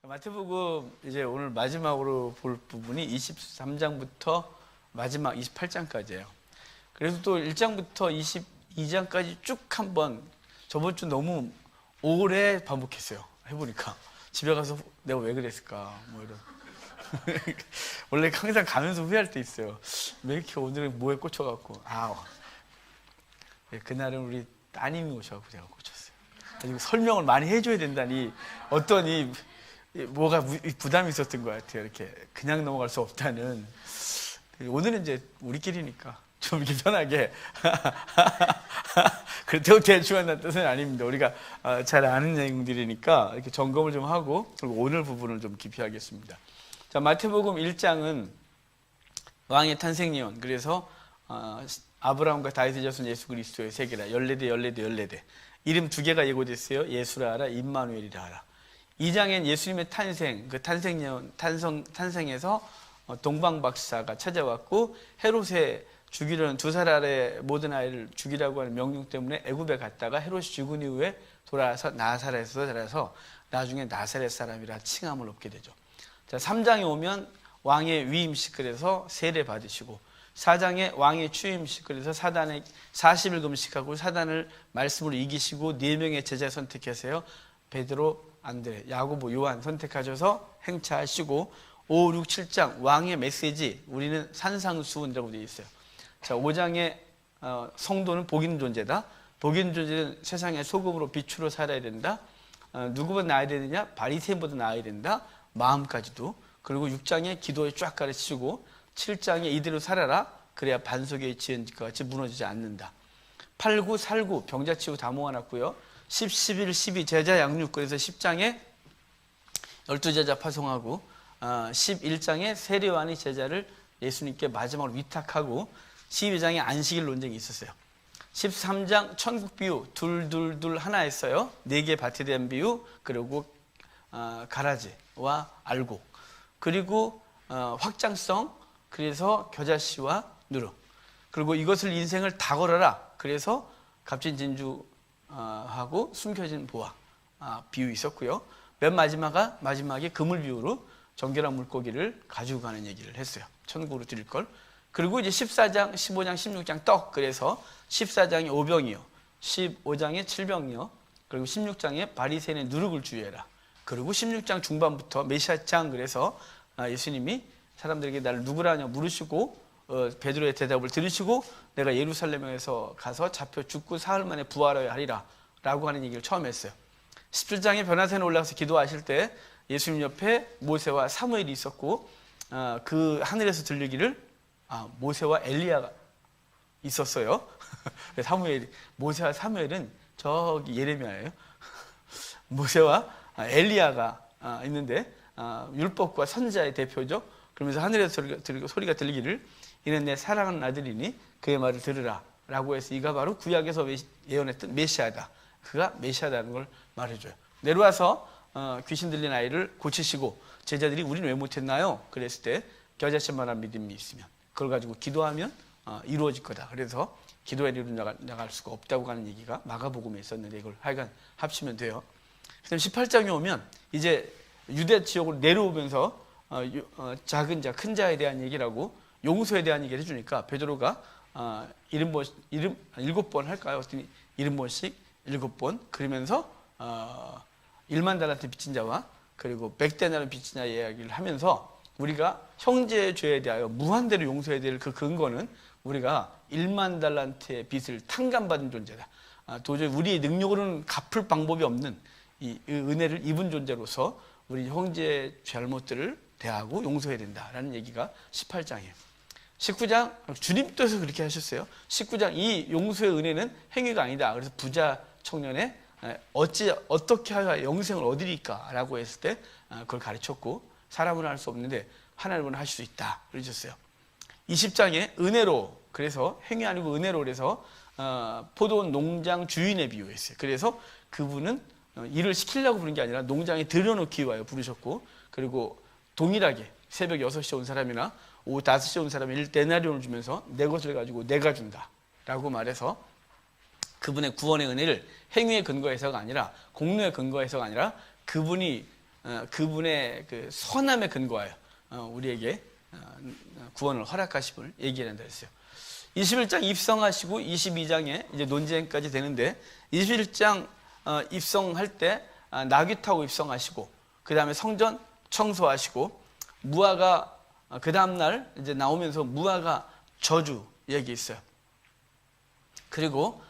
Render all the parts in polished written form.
마태복음 이제 오늘 마지막으로 볼 부분이 23장부터 마지막 28장까지예요. 그래서 또 1장부터 22장까지 쭉 한번 저번 주 너무 오래 반복했어요. 해보니까 집에 가서 내가 왜 그랬을까 뭐 이런 원래 항상 가면서 후회할 때 있어요. 왜 이렇게 오늘은 뭐에 꽂혀갖고 그날은 우리 따님이 오셔갖고 제가 꽂혔어요. 그리고 설명을 많이 해줘야 된다니 어떠니 뭐가 부담이 있었던 것 같아요. 이렇게 그냥 넘어갈 수 없다는. 오늘은 이제 우리끼리니까 좀 이렇게 편하게 그렇다고 대충 한다는 뜻은 아닙니다. 우리가 잘 아는 내용들이니까 이렇게 점검을 좀 하고 그리고 오늘 부분을 좀 깊이 하겠습니다. 자, 마태복음 1장은 왕의 탄생 예언. 그래서 아브라함과 다윗의 자손 예수 그리스도의 세계라. 14대 이름 2개가 예고됐어요. 예수라 하라, 임마누엘이라 하라. 2장엔 예수님의 탄생, 그 탄생 예언, 탄생에서 동방박사가 찾아왔고 헤롯의 죽이려는 2살 아래 모든 아이를 죽이라고 하는 명령 때문에 애굽에 갔다가 헤롯이 죽은 이후에 돌아와서 나사렛에서 자라서 나중에 나사렛 사람이라 칭함을 얻게 되죠. 자, 3장에 오면 왕의 위임식 그래서 세례 받으시고 4장에 왕의 취임식 그래서 사단의 40일 금식하고 사단을 말씀으로 이기시고 4명의 제자 선택하세요. 베드로, 안드레, 야고보, 요한 선택하셔서 행차하시고 5, 6, 7장 왕의 메시지 우리는 산상수훈이라고 되어 있어요. 자, 5장에 성도는 복인 존재다. 복인 존재는 세상의 소금으로 빛으로 살아야 된다. 누구보다 나아야 되느냐? 바리새인보다 나아야 된다. 마음까지도. 그리고 6장에 기도에 쫙 가르치고 7장에 이대로 살아라. 그래야 반석에 지은 것 같이 무너지지 않는다. 8, 9, 살구 병자치고 다 모아놨고요. 10, 11, 12 제자 양육. 그래서 10장에 12제자 파송하고 11장에 세례요한이 제자를 예수님께 마지막으로 위탁하고 12장에 안식일 논쟁이 있었어요. 13장 천국 비유 둘 하나 했어요. 4개 밭에 대한 비유 그리고 가라지와 알곡 그리고 확장성 그래서 겨자씨와 누룩 그리고 이것을 인생을 다 걸어라. 그래서 값진 진주 하고 숨겨진 보화 비유 있었고요. 맨 마지막에 그물 비유로 정결한 물고기를 가지고 가는 얘기를 했어요. 천국으로 드릴 걸. 그리고 이제 14장, 15장, 16장 떡. 그래서 14장에 5병이요. 15장에 7병이요. 그리고 16장에 바리새인의 누룩을 주의해라. 그리고 16장 중반부터 메시아장. 그래서 예수님이 사람들에게 나를 누구라냐 물으시고 베드로의 대답을 들으시고 내가 예루살렘에서 가서 잡혀 죽고 사흘 만에 부활하여 하리라 라고 하는 얘기를 처음 했어요. 17장에 변화산에 올라가서 기도하실 때 예수님 옆에 모세와 사무엘이 있었고 그 하늘에서 들리기를 모세와 엘리야가 있었어요. 모세와 사무엘은 저기 예레미야예요. 모세와 엘리야가 있는데 율법과 선지자의 대표죠. 그러면서 하늘에서 소리가 들리기를 이는 내 사랑하는 아들이니 그의 말을 들으라 라고 해서 이가 바로 구약에서 예언했던 메시아다. 그가 메시아다는 걸 말해줘요. 내려와서 귀신 들린 아이를 고치시고 제자들이 우리는 왜 못했나요? 그랬을 때 겨자씨만한 믿음이 있으면 그걸 가지고 기도하면 이루어질 거다. 그래서 기도에 이루 나갈 수가 없다고 하는 얘기가 마가복음에 있었는데 이걸 하여간 합치면 돼요. 그다음 18장에 오면 이제 유대 지역으로 내려오면서 작은 자, 큰 자에 대한 얘기라고 용서에 대한 얘기를 해주니까 베드로가 7번 할까요? 70번씩 7번 그러면서 1만 달란트 빚진 자와 그리고 100데나리 빚진 자의 이야기를 하면서 우리가 형제의 죄에 대하여 무한대로 용서해야 될 그 근거는 우리가 1만 달란트의 빚을 탕감받은 존재다. 도저히 우리의 능력으로는 갚을 방법이 없는 이 은혜를 입은 존재로서 우리 형제의 잘못들을 대하고 용서해야 된다라는 얘기가 18장이에요. 19장 주님께서 그렇게 하셨어요. 19장 이 용서의 은혜는 행위가 아니다. 그래서 부자 청년의 어떻게 하여 영생을 얻으리까 라고 했을 때 그걸 가르쳤고 사람은 할 수 없는데 하나님은 할 수 있다 그러셨어요. 20장에 은혜로 그래서 행위 아니고 은혜로 그래서 포도원 농장 주인의 비유했어요. 그래서 그분은 일을 시키려고 부른 게 아니라 농장에 들여놓기 위하여 부르셨고 그리고 동일하게 새벽 6시에 온 사람이나 오후 5시에 온 사람이 1데나리온을 주면서 내 것을 가지고 내가 준다 라고 말해서 그분의 구원의 은혜를 행위의 근거에서가 아니라 공로의 근거에서가 아니라 그분이 그분의 그 선함에 근거하여 우리에게 구원을 허락하심을 얘기한다 했어요. 21장 입성하시고 22장에 이제 논쟁까지 되는데 21장 입성할 때 나귀 타고 입성하시고 그 다음에 성전 청소하시고 무화과 그 다음날 이제 나오면서 무화과 저주 얘기 있어요. 그리고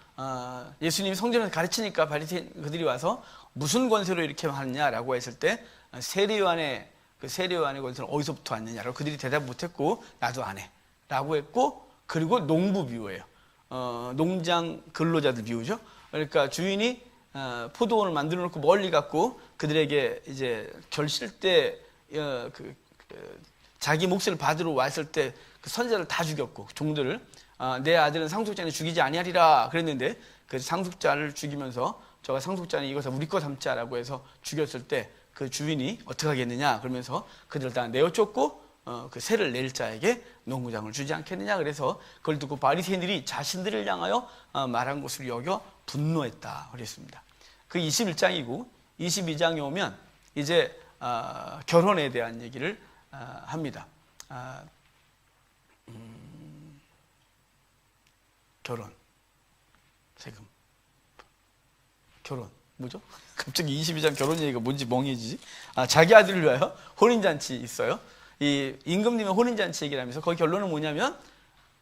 예수님이 성전에서 가르치니까 바리새인 그들이 와서 무슨 권세로 이렇게 하느냐라고 했을 때 세례요한의 권세는 어디서부터 왔느냐라고 그들이 대답 못했고 나도 안 해 라고 했고, 그리고 농부 비유예요. 농장 근로자들 비유죠. 그러니까 주인이 포도원을 만들어 놓고 멀리 갔고 그들에게 이제 결실 때 자기 몫을 받으러 왔을 때 그 선자를 다 죽였고 종들을 내 아들은 상속자는 죽이지 아니하리라 그랬는데 그 상속자를 죽이면서 저가 상속자는 이것을 우리 거 삼자라고 해서 죽였을 때 그 주인이 어떻게 하겠느냐 그러면서 그들을 다 내어쫓고 그 세를 낼 자에게 농구장을 주지 않겠느냐. 그래서 그걸 듣고 바리새인들이 자신들을 향하여 말한 것으로 여겨 분노했다 그랬습니다. 그 21장이고 22장에 오면 이제 결혼에 대한 얘기를 합니다. 결혼, 세금, 결혼 뭐죠? 갑자기 22장 결혼 얘기가 뭔지 멍해지지? 자기 아들을 위하여 혼인잔치 있어요. 이 임금님의 혼인잔치 얘기를 하면서 거기 결론은 뭐냐면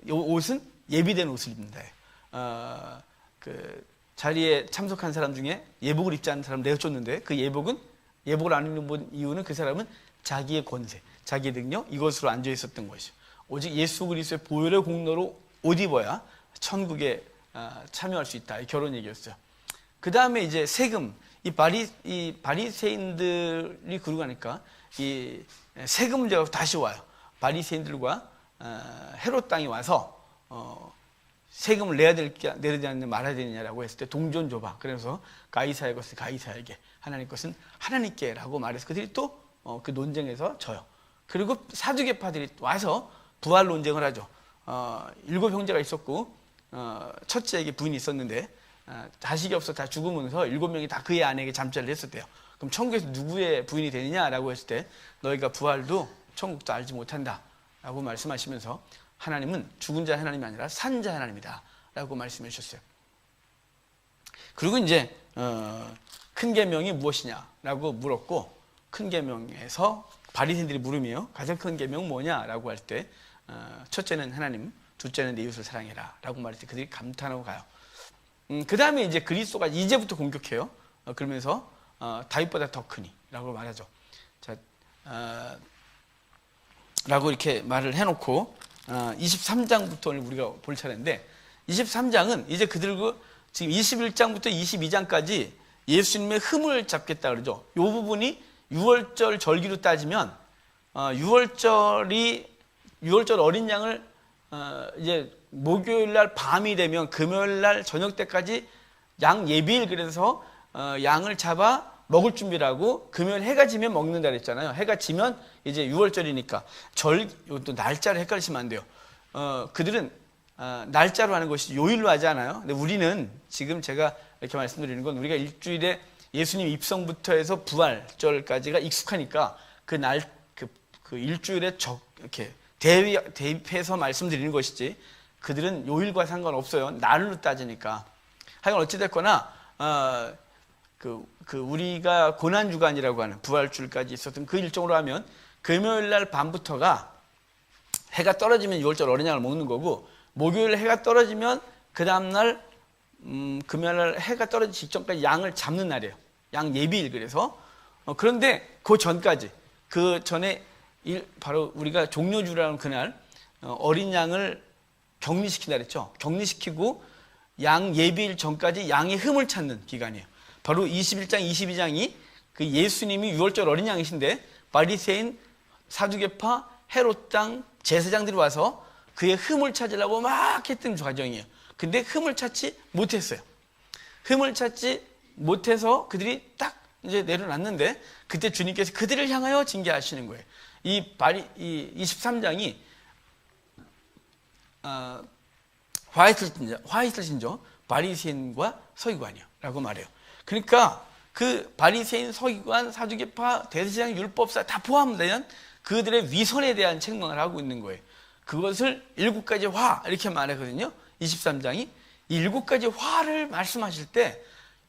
이 옷은 예비된 옷을 입는다. 그 자리에 참석한 사람 중에 예복을 입지 않은 사람 내어줬는데 그 예복을 안 입는 이유는 그 사람은 자기의 권세, 자기의 능력 이것으로 앉아 있었던 것이죠. 오직 예수 그리스도의 보혈의 공로로 옷 입어야 천국에 참여할 수 있다. 이 결혼 얘기였어요. 그 다음에 이제 세금, 이 바리새인들이 그러고 가니까 이 세금 문제가 다시 와요. 바리새인들과 헤롯 땅이 와서 세금을 내야 되느냐 말아야 되느냐라고 했을 때 동전 줘봐. 그래서 가이사의 것은 가이사에게, 하나님 것은 하나님께라고 말해서 그들이 또 그 논쟁에서 져요. 그리고 사두개파들이 와서 부활 논쟁을 하죠. 7 형제가 있었고 첫째에게 부인이 있었는데 자식이 없어 다 죽으면서 7명이 다 그의 아내에게 잠자리를 했었대요. 그럼 천국에서 누구의 부인이 되느냐라고 했을 때 너희가 부활도 천국도 알지 못한다 라고 말씀하시면서 하나님은 죽은 자 하나님이 아니라 산 자 하나님이다 라고 말씀해 주셨어요. 그리고 이제 큰 계명이 무엇이냐라고 물었고, 큰 계명에서 바리새인들이 물으며 가장 큰 계명은 뭐냐라고 할 때 첫째는 하나님, 둘째는 내 이웃을 사랑해라 라고 말할 때 그들이 감탄하고 가요. 그 다음에 이제 그리스도가 이제부터 공격해요. 그러면서 다윗보다 더 크니 라고 말하죠. 자, 라고 이렇게 말을 해놓고 23장부터 오늘 우리가 볼 차례인데, 23장은 이제 그들고 지금 21장부터 22장까지 예수님의 흠을 잡겠다 그러죠. 이 부분이 6월절 절기로 따지면 6월절 어린 양을 이제 목요일 날 밤이 되면 금요일 날 저녁 때까지 양 예비일, 그래서 양을 잡아 먹을 준비를 하고 금요일 해가 지면 먹는다 그랬잖아요. 해가 지면 이제 6월절이니까 이것도 날짜를 헷갈리시면 안 돼요. 그들은 날짜로 하는 것이 요일로 하지 않아요. 근데 우리는 지금 제가 이렇게 말씀드리는 건 우리가 일주일에 예수님 입성부터 해서 부활절까지가 익숙하니까 그 일주일에 이렇게 대입해서 말씀드리는 것이지 그들은 요일과 상관없어요. 날로 따지니까. 하여간 어찌됐거나 우리가 고난주간이라고 하는 부활주일까지 있었던 그 일정으로 하면 금요일 날 밤부터가 해가 떨어지면 6월절 어린 양을 먹는 거고, 목요일 해가 떨어지면 그 다음날 금요일 날 해가 떨어지기 직전까지 양을 잡는 날이에요. 양 예비일. 그래서 그런데 그 전까지, 그 전에 바로 우리가 종료주라는 그날 어린 양을 격리시킨다 그랬죠. 격리시키고 양 예비일 전까지 양의 흠을 찾는 기간이에요. 바로 21장, 22장이 그 예수님이 6월절 어린 양이신데 바리새인, 사두개파, 헤롯 땅 제사장들이 와서 그의 흠을 찾으려고 막 했던 과정이에요. 근데 흠을 찾지 못했어요. 흠을 찾지 못해서 그들이 딱 이제 내려놨는데 그때 주님께서 그들을 향하여 징계하시는 거예요. 이 23장이 화이트 신조 바리새인과 서기관이요 라고 말해요. 그러니까 그 바리새인, 서기관, 사두개파, 대제사장, 율법사 다 포함되는 그들의 위선에 대한 책망을 하고 있는 거예요. 그것을 7가지 화 이렇게 말하거든요. 23장이 이 7가지 화를 말씀하실 때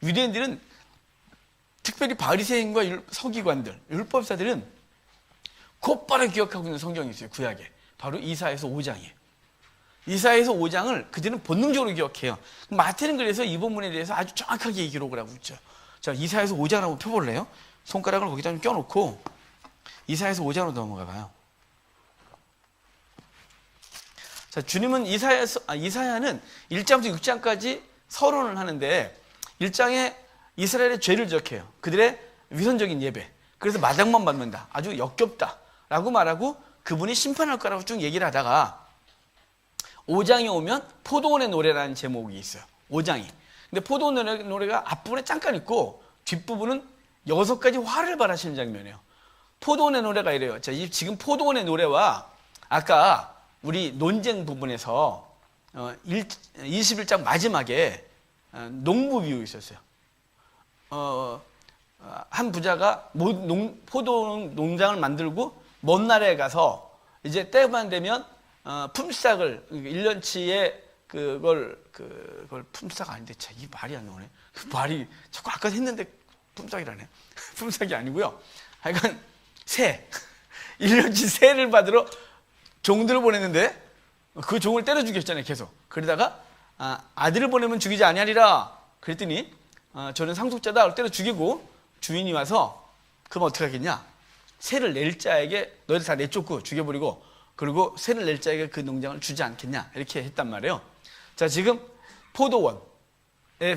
유대인들은 특별히 바리새인과 서기관들, 율법사들은 곧바로 기억하고 있는 성경이 있어요. 구약에. 바로 이사야서 5장이에요. 이사야서 5장을 그들은 본능적으로 기억해요. 마태는 그래서 이 본문에 대해서 아주 정확하게 기록을 하고 있죠. 자, 이사야서 5장 한번 펴볼래요? 손가락을 거기다 좀 껴놓고 이사야서 5장으로 넘어가 봐요. 자, 주님은 이사야는 1장부터 6장까지 서론을 하는데 1장에 이스라엘의 죄를 지적해요. 그들의 위선적인 예배. 그래서 마당만 받는다. 아주 역겹다. 라고 말하고 그분이 심판할 거라고 쭉 얘기를 하다가 5장에 오면 포도원의 노래라는 제목이 있어요. 5장이. 근데 포도원 노래가 앞부분에 잠깐 있고 뒷부분은 6가지 화를 발하시는 장면이에요. 포도원의 노래가 이래요. 자, 지금 포도원의 노래와 아까 우리 논쟁 부분에서 21장 마지막에 농부 비유 있었어요. 한 부자가 포도 농장을 만들고 먼 나라에 가서 이제 때만 되면 품삯을 1년치에 그걸 품삯 아닌데 참 이 말이 안 나오네. 그 말이 자꾸 아까 했는데 품삯이라네. 품삯이 아니고요. 하여간 세 1년치 세를 받으러 종들을 보냈는데 그 종을 때려 죽였잖아요. 계속. 그러다가 아들을 보내면 죽이지 아니하리라. 그랬더니 저는 상속자다. 때려 죽이고 주인이 와서 그럼 어떻게 하겠냐? 세를 낼 자에게 너희들 다 내쫓고 죽여버리고 그리고 세를 낼 자에게 그 농장을 주지 않겠냐? 이렇게 했단 말이에요. 자, 지금 포도원에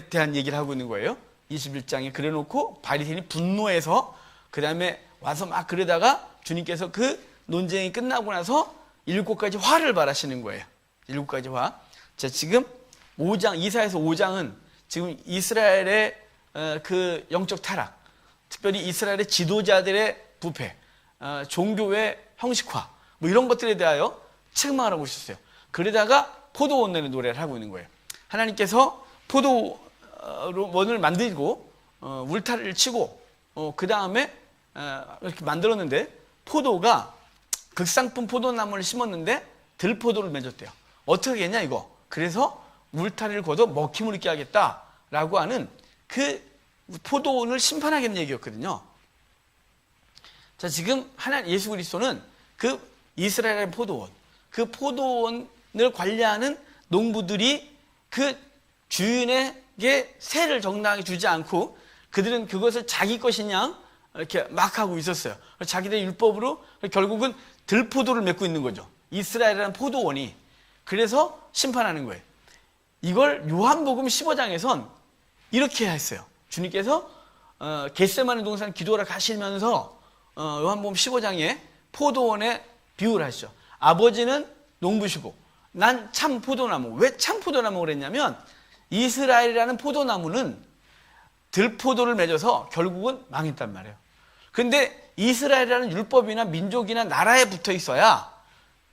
대한 얘기를 하고 있는 거예요. 21장에 그래놓고 바리새인이 분노해서 그 다음에 와서 막 그러다가 주님께서 그 논쟁이 끝나고 나서 7가지 화를 발하시는 거예요. 7가지 화. 자, 지금 5장, 이사야서 5장은 지금 이스라엘의 그 영적 타락, 특별히 이스라엘의 지도자들의 부패, 종교의 형식화, 뭐 이런 것들에 대하여 책망을 하고 있었어요. 그러다가 포도원의 노래를 하고 있는 거예요. 하나님께서 포도원을 만들고 울타리를 치고 그 다음에 이렇게 만들었는데 포도가 극상품 포도나무를 심었는데 들포도를 맺었대요. 어떻게 하겠냐 이거. 그래서 울타리를 걷어 먹힘을 있게 하겠다라고 하는 그 포도원을 심판하겠다는 얘기였거든요. 자, 지금 예수 그리스도는 그 이스라엘의 포도원, 그 포도원을 관리하는 농부들이 그 주인에게 세를 정당하게 주지 않고 그들은 그것을 자기 것이냐 이렇게 막 하고 있었어요. 자기들의 율법으로 결국은 들포도를 맺고 있는 거죠. 이스라엘이라는 포도원이. 그래서 심판하는 거예요. 이걸 요한복음 15장에선 이렇게 했어요. 주님께서 겟세마네 동산 기도하러 가시면서 요한복음 15장에 포도원에 비유를 하시죠. 아버지는 농부시고 난 참 포도나무. 왜 참 포도나무 그랬냐면 이스라엘이라는 포도나무는 들포도를 맺어서 결국은 망했단 말이에요. 그런데 이스라엘이라는 율법이나 민족이나 나라에 붙어 있어야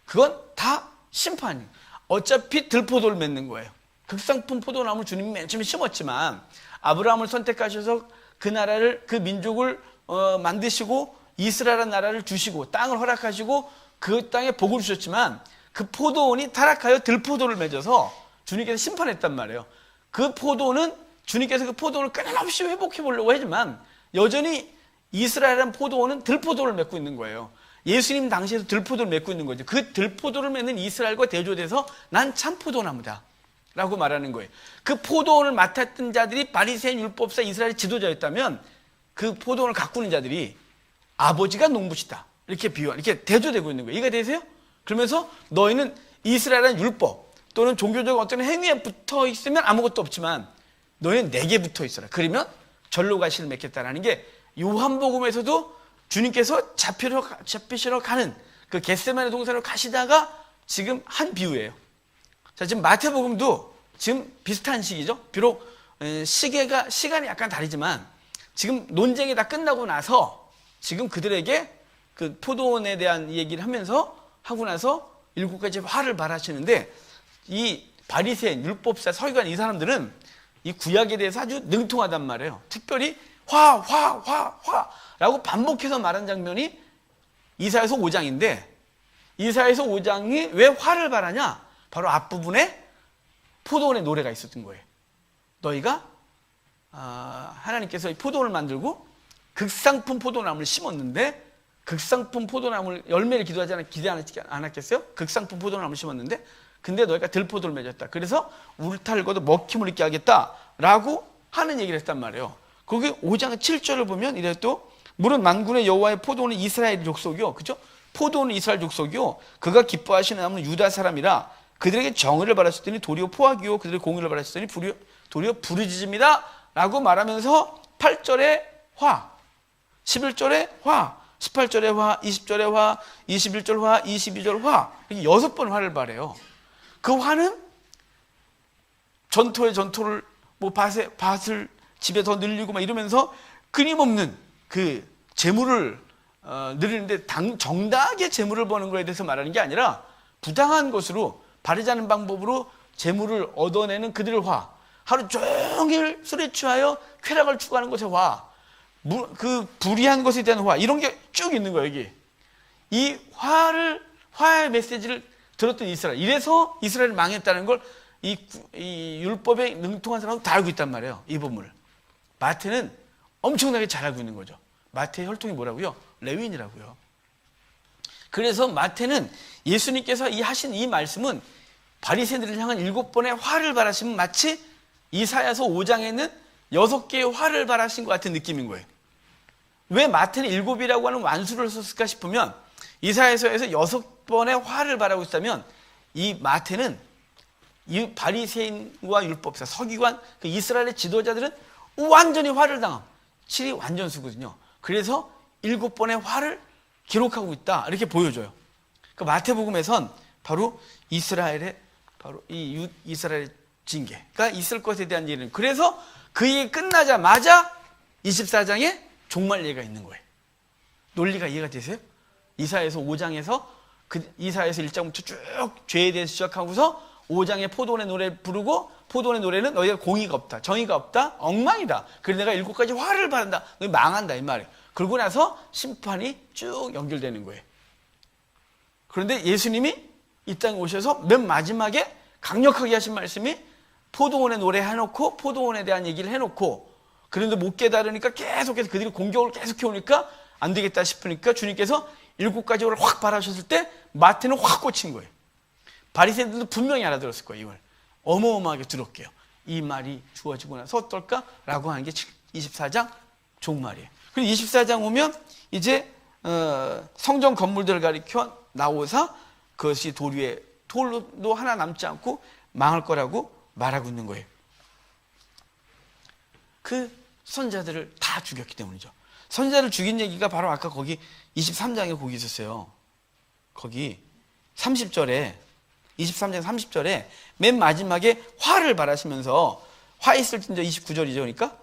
그건 다 심판이에요. 어차피 들포도를 맺는 거예요. 극상품 포도나무를 주님이 맨 처음에 심었지만 아브라함을 선택하셔서 그 나라를, 그 민족을 만드시고 이스라엘 나라를 주시고 땅을 허락하시고 그 땅에 복을 주셨지만 그 포도원이 타락하여 들포도를 맺어서 주님께서 심판했단 말이에요. 그 포도는 주님께서 그 포도원을 끊임없이 회복해 보려고 하지만 여전히 이스라엘이라는 포도원은 들포도를 맺고 있는 거예요. 예수님 당시에도 들포도를 맺고 있는 거죠. 그 들포도를 맺는 이스라엘과 대조돼서 난 참 포도나무다 라고 말하는 거예요. 그 포도원을 맡았던 자들이 바리새인, 율법사, 이스라엘 지도자였다면 그 포도원을 가꾸는 자들이 아버지가 농부시다 이렇게 이렇게 대조되고 있는 거예요. 이해가 되세요? 그러면서 너희는 이스라엘은 율법 또는 종교적 어떤 행위에 붙어 있으면 아무것도 없지만 너희는 내게 붙어 있어라. 그러면 절로 가시를 맺겠다라는 게 요한복음에서도 주님께서 잡히시러 가는 그 겟세마네 동산으로 가시다가 지금 한 비유예요. 자, 지금 마태복음도 지금 비슷한 시기죠. 비록 시간이 약간 다르지만 지금 논쟁이 다 끝나고 나서 지금 그들에게 그 포도원에 대한 얘기를 하고 나서 7가지 화를 발하시는데 이 바리새인, 율법사, 서기관 이 사람들은 이 구약에 대해서 아주 능통하단 말이에요. 특별히 화, 화, 화, 화 라고 반복해서 말한 장면이 이사야서 5장인데 이사야서 5장이 왜 화를 발하냐? 바로 앞부분에 포도원의 노래가 있었던 거예요. 너희가 하나님께서 포도원을 만들고 극상품 포도나무를 심었는데 극상품 포도나무를 열매를 기대하지 않았겠어요? 극상품 포도나무를 심었는데 근데 너희가 들포도를 맺었다. 그래서 울타리고도 먹힘을 있게 하겠다라고 하는 얘기를 했단 말이에요. 거기 5장 7절을 보면 이래 또 물은 만군의 여호와의 포도원은 이스라엘 족속이요. 그죠? 포도원은 이스라엘 족속이요. 그가 기뻐하시는 나무는 유다 사람이라 그들에게 정의를 바라셨더니 도리어 포악이요. 그들의 공의를 바라셨더니 도리어 부르짖음이다. 라고 말하면서 8절에 화, 11절에 화, 18절에 화, 20절에 화, 21절 화, 22절 화 이렇게 6번 화를 발해요. 그 화는 전토에 전토를 뭐 밭을 집에 더 늘리고 막 이러면서 끊임없는 그 재물을 늘리는데 정당하게 재물을 버는 거에 대해서 말하는 게 아니라 부당한 것으로 바르지 않은 방법으로 재물을 얻어내는 그들의 화, 하루 종일 술에 취하여 쾌락을 추구하는 것의 화, 그 불의한 것에 대한 화 이런 게 쭉 있는 거예요. 여기 이 화의 메시지를 들었던 이스라엘, 이래서 이스라엘이 망했다는 걸 이 율법에 능통한 사람은 다 알고 있단 말이에요. 이 본문을 마태는 엄청나게 잘 알고 있는 거죠. 마태의 혈통이 뭐라고요? 레위인이라고요. 그래서 마태는 예수님께서 하신 이 말씀은 바리새인들을 향한 7번의 화를 발하시면 마치 이사야서 5장에는 6개의 화를 발하신 것 같은 느낌인 거예요. 왜 마태는 7이라고 하는 완수를 썼을까 싶으면 이사야서에서 6번의 화를 발하고 있다면 이 마태는 이 바리새인과 율법사, 서기관, 그 이스라엘의 지도자들은 완전히 화를 당함. 7이 완전수거든요. 그래서 7번의 화를 기록하고 있다. 이렇게 보여줘요. 그 마태복음에선 바로 이스라엘의 이스라엘의 징계가 있을 것에 대한 얘기는 그래서 그 얘기 끝나자마자 24장에 종말 예가 있는 거예요. 논리가 이해가 되세요? 이사야서 5장에서 이사야서 1장부터 쭉 죄에 대해서 시작하고서 5장에 포도원의 노래 부르고 포도원의 노래는 너희가 공의가 없다, 정의가 없다, 엉망이다. 그래서 내가 7가지 화를 바란다. 너희 망한다 이 말이에요. 그러고 나서 심판이 쭉 연결되는 거예요. 그런데 예수님이 이 땅에 오셔서 맨 마지막에 강력하게 하신 말씀이 포도원의 노래 해놓고 포도원에 대한 얘기를 해놓고 그런데 못 깨달으니까 계속해서 그들이 공격을 계속해오니까 안 되겠다 싶으니까 주님께서 7가지 화를 확 발하셨을 때 마태는 확 꽂힌 거예요. 바리새인들도 분명히 알아들었을 거예요. 이걸 어마어마하게 들었게요. 이 말이 주어지고 나서 어떨까라고 하는 게 24장 종말이에요. 그리고 24장 오면 이제 성전 건물들을 가리켜 나오사 그것이 돌도 하나 남지 않고 망할 거라고 말하고 있는 거예요. 그 선자들을 다 죽였기 때문이죠. 선자를 죽인 얘기가 바로 아까 거기 23장에 거기 있었어요. 거기 30절에 23장 30절에 맨 마지막에 화를 발하시면서 화 있을진저 29절이죠. 그러니까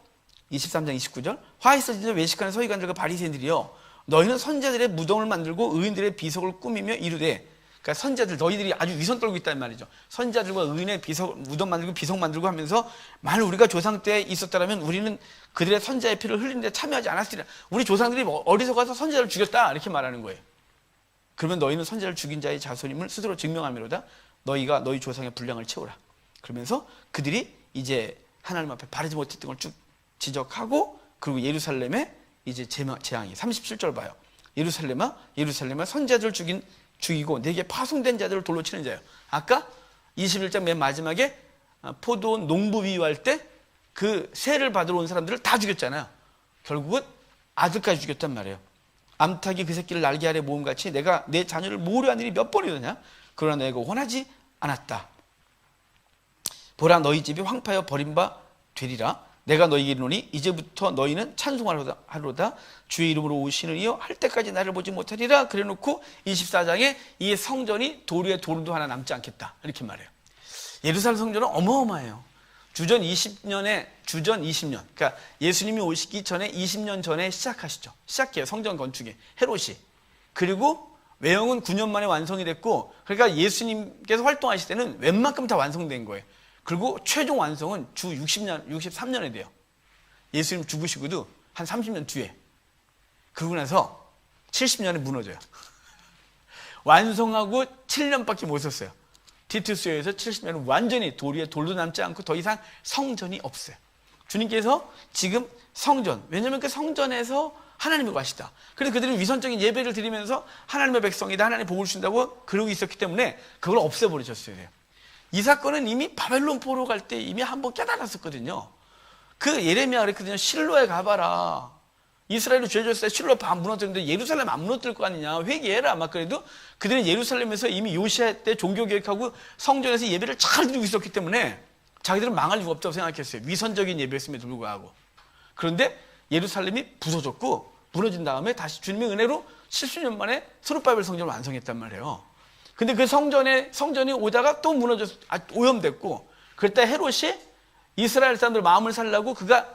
23장 29절 화 있을진저 외식하는 서기관들과 바리새인들이여 너희는 선자들의 무덤을 만들고 의인들의 비석을 꾸미며 이르되 그러니까 선자들 너희들이 아주 위선 떨고 있다는 말이죠. 선자들과 의인의 무덤 만들고 비석 만들고 하면서 만일 우리가 조상 때 있었다면 우리는 그들의 선자의 피를 흘리는 데 참여하지 않았으리라. 우리 조상들이 어리석어서 선자를 죽였다 이렇게 말하는 거예요. 그러면 너희는 선자를 죽인 자의 자손임을 스스로 증명하미로다. 너희가 너희 조상의 분량을 채우라. 그러면서 그들이 이제 하나님 앞에 바르지 못했던 걸 쭉 지적하고 그리고 예루살렘에 이제 재앙이 37절 봐요. 예루살렘아 선자들 죽이고 내게 파송된 자들을 돌로 치는 자예요. 아까 21장 맨 마지막에 포도원 농부 비유할 때 그 세를 받으러 온 사람들을 다 죽였잖아요. 결국은 아들까지 죽였단 말이에요. 암탉이 그 새끼를 날개 아래 모음같이 내가 내 자녀를 모르한 일이 몇 번이더냐? 그러나 내가 원하지 않았다. 보라 너희 집이 황파여 버림바 되리라. 내가 너희에게 이르노니 이제부터 너희는 찬송하로다. 주의 이름으로 오시는 이여 할 때까지 나를 보지 못하리라. 그래놓고 24장에 이 성전이 도루에 도루도 하나 남지 않겠다 이렇게 말해요. 예루살렘 성전은 어마어마해요. 주전 20년 그러니까 예수님이 오시기 전에 20년 전에 시작해요. 성전 건축에 헤롯이. 그리고 외형은 9년 만에 완성이 됐고 그러니까 예수님께서 활동하실 때는 웬만큼 다 완성된 거예요. 그리고 최종 완성은 주 63년에 돼요. 예수님 죽으시고도 한 30년 뒤에. 그러고 나서 70년에 무너져요. 완성하고 7년밖에 못 썼어요. 티투스에서 70년은 완전히 돌 위에 돌도 남지 않고 더 이상 성전이 없어요. 주님께서 지금 성전, 왜냐하면 그 성전에서 하나님이 가시다. 그래서 그들이 위선적인 예배를 드리면서 하나님의 백성이다, 하나님의 복을 준다고 그러고 있었기 때문에 그걸 없애버리셨어요. 이 사건은 이미 바벨론 포로 갈 때 이미 한번 깨달았었거든요. 그 예레미야가 그랬거든요. 실로에 가봐라. 이스라엘이 죄졌을 때 실로 반 무너졌는데 예루살렘 안 무너질 거 아니냐. 회개해라. 막 그래도 그들은 예루살렘에서 이미 요시야 때 종교개혁하고 성전에서 예배를 잘 드리고 있었기 때문에 자기들은 망할 이유가 없다고 생각했어요. 위선적인 예배였음에도 불구하고. 그런데 예루살렘이 부서졌고 무너진 다음에 다시 주님의 은혜로 70년 만에 스룹바벨 성전을 완성했단 말이에요. 근데 그 성전이 오다가 또 오염됐고, 그때 헤롯이 이스라엘 사람들 마음을 살라고, 그가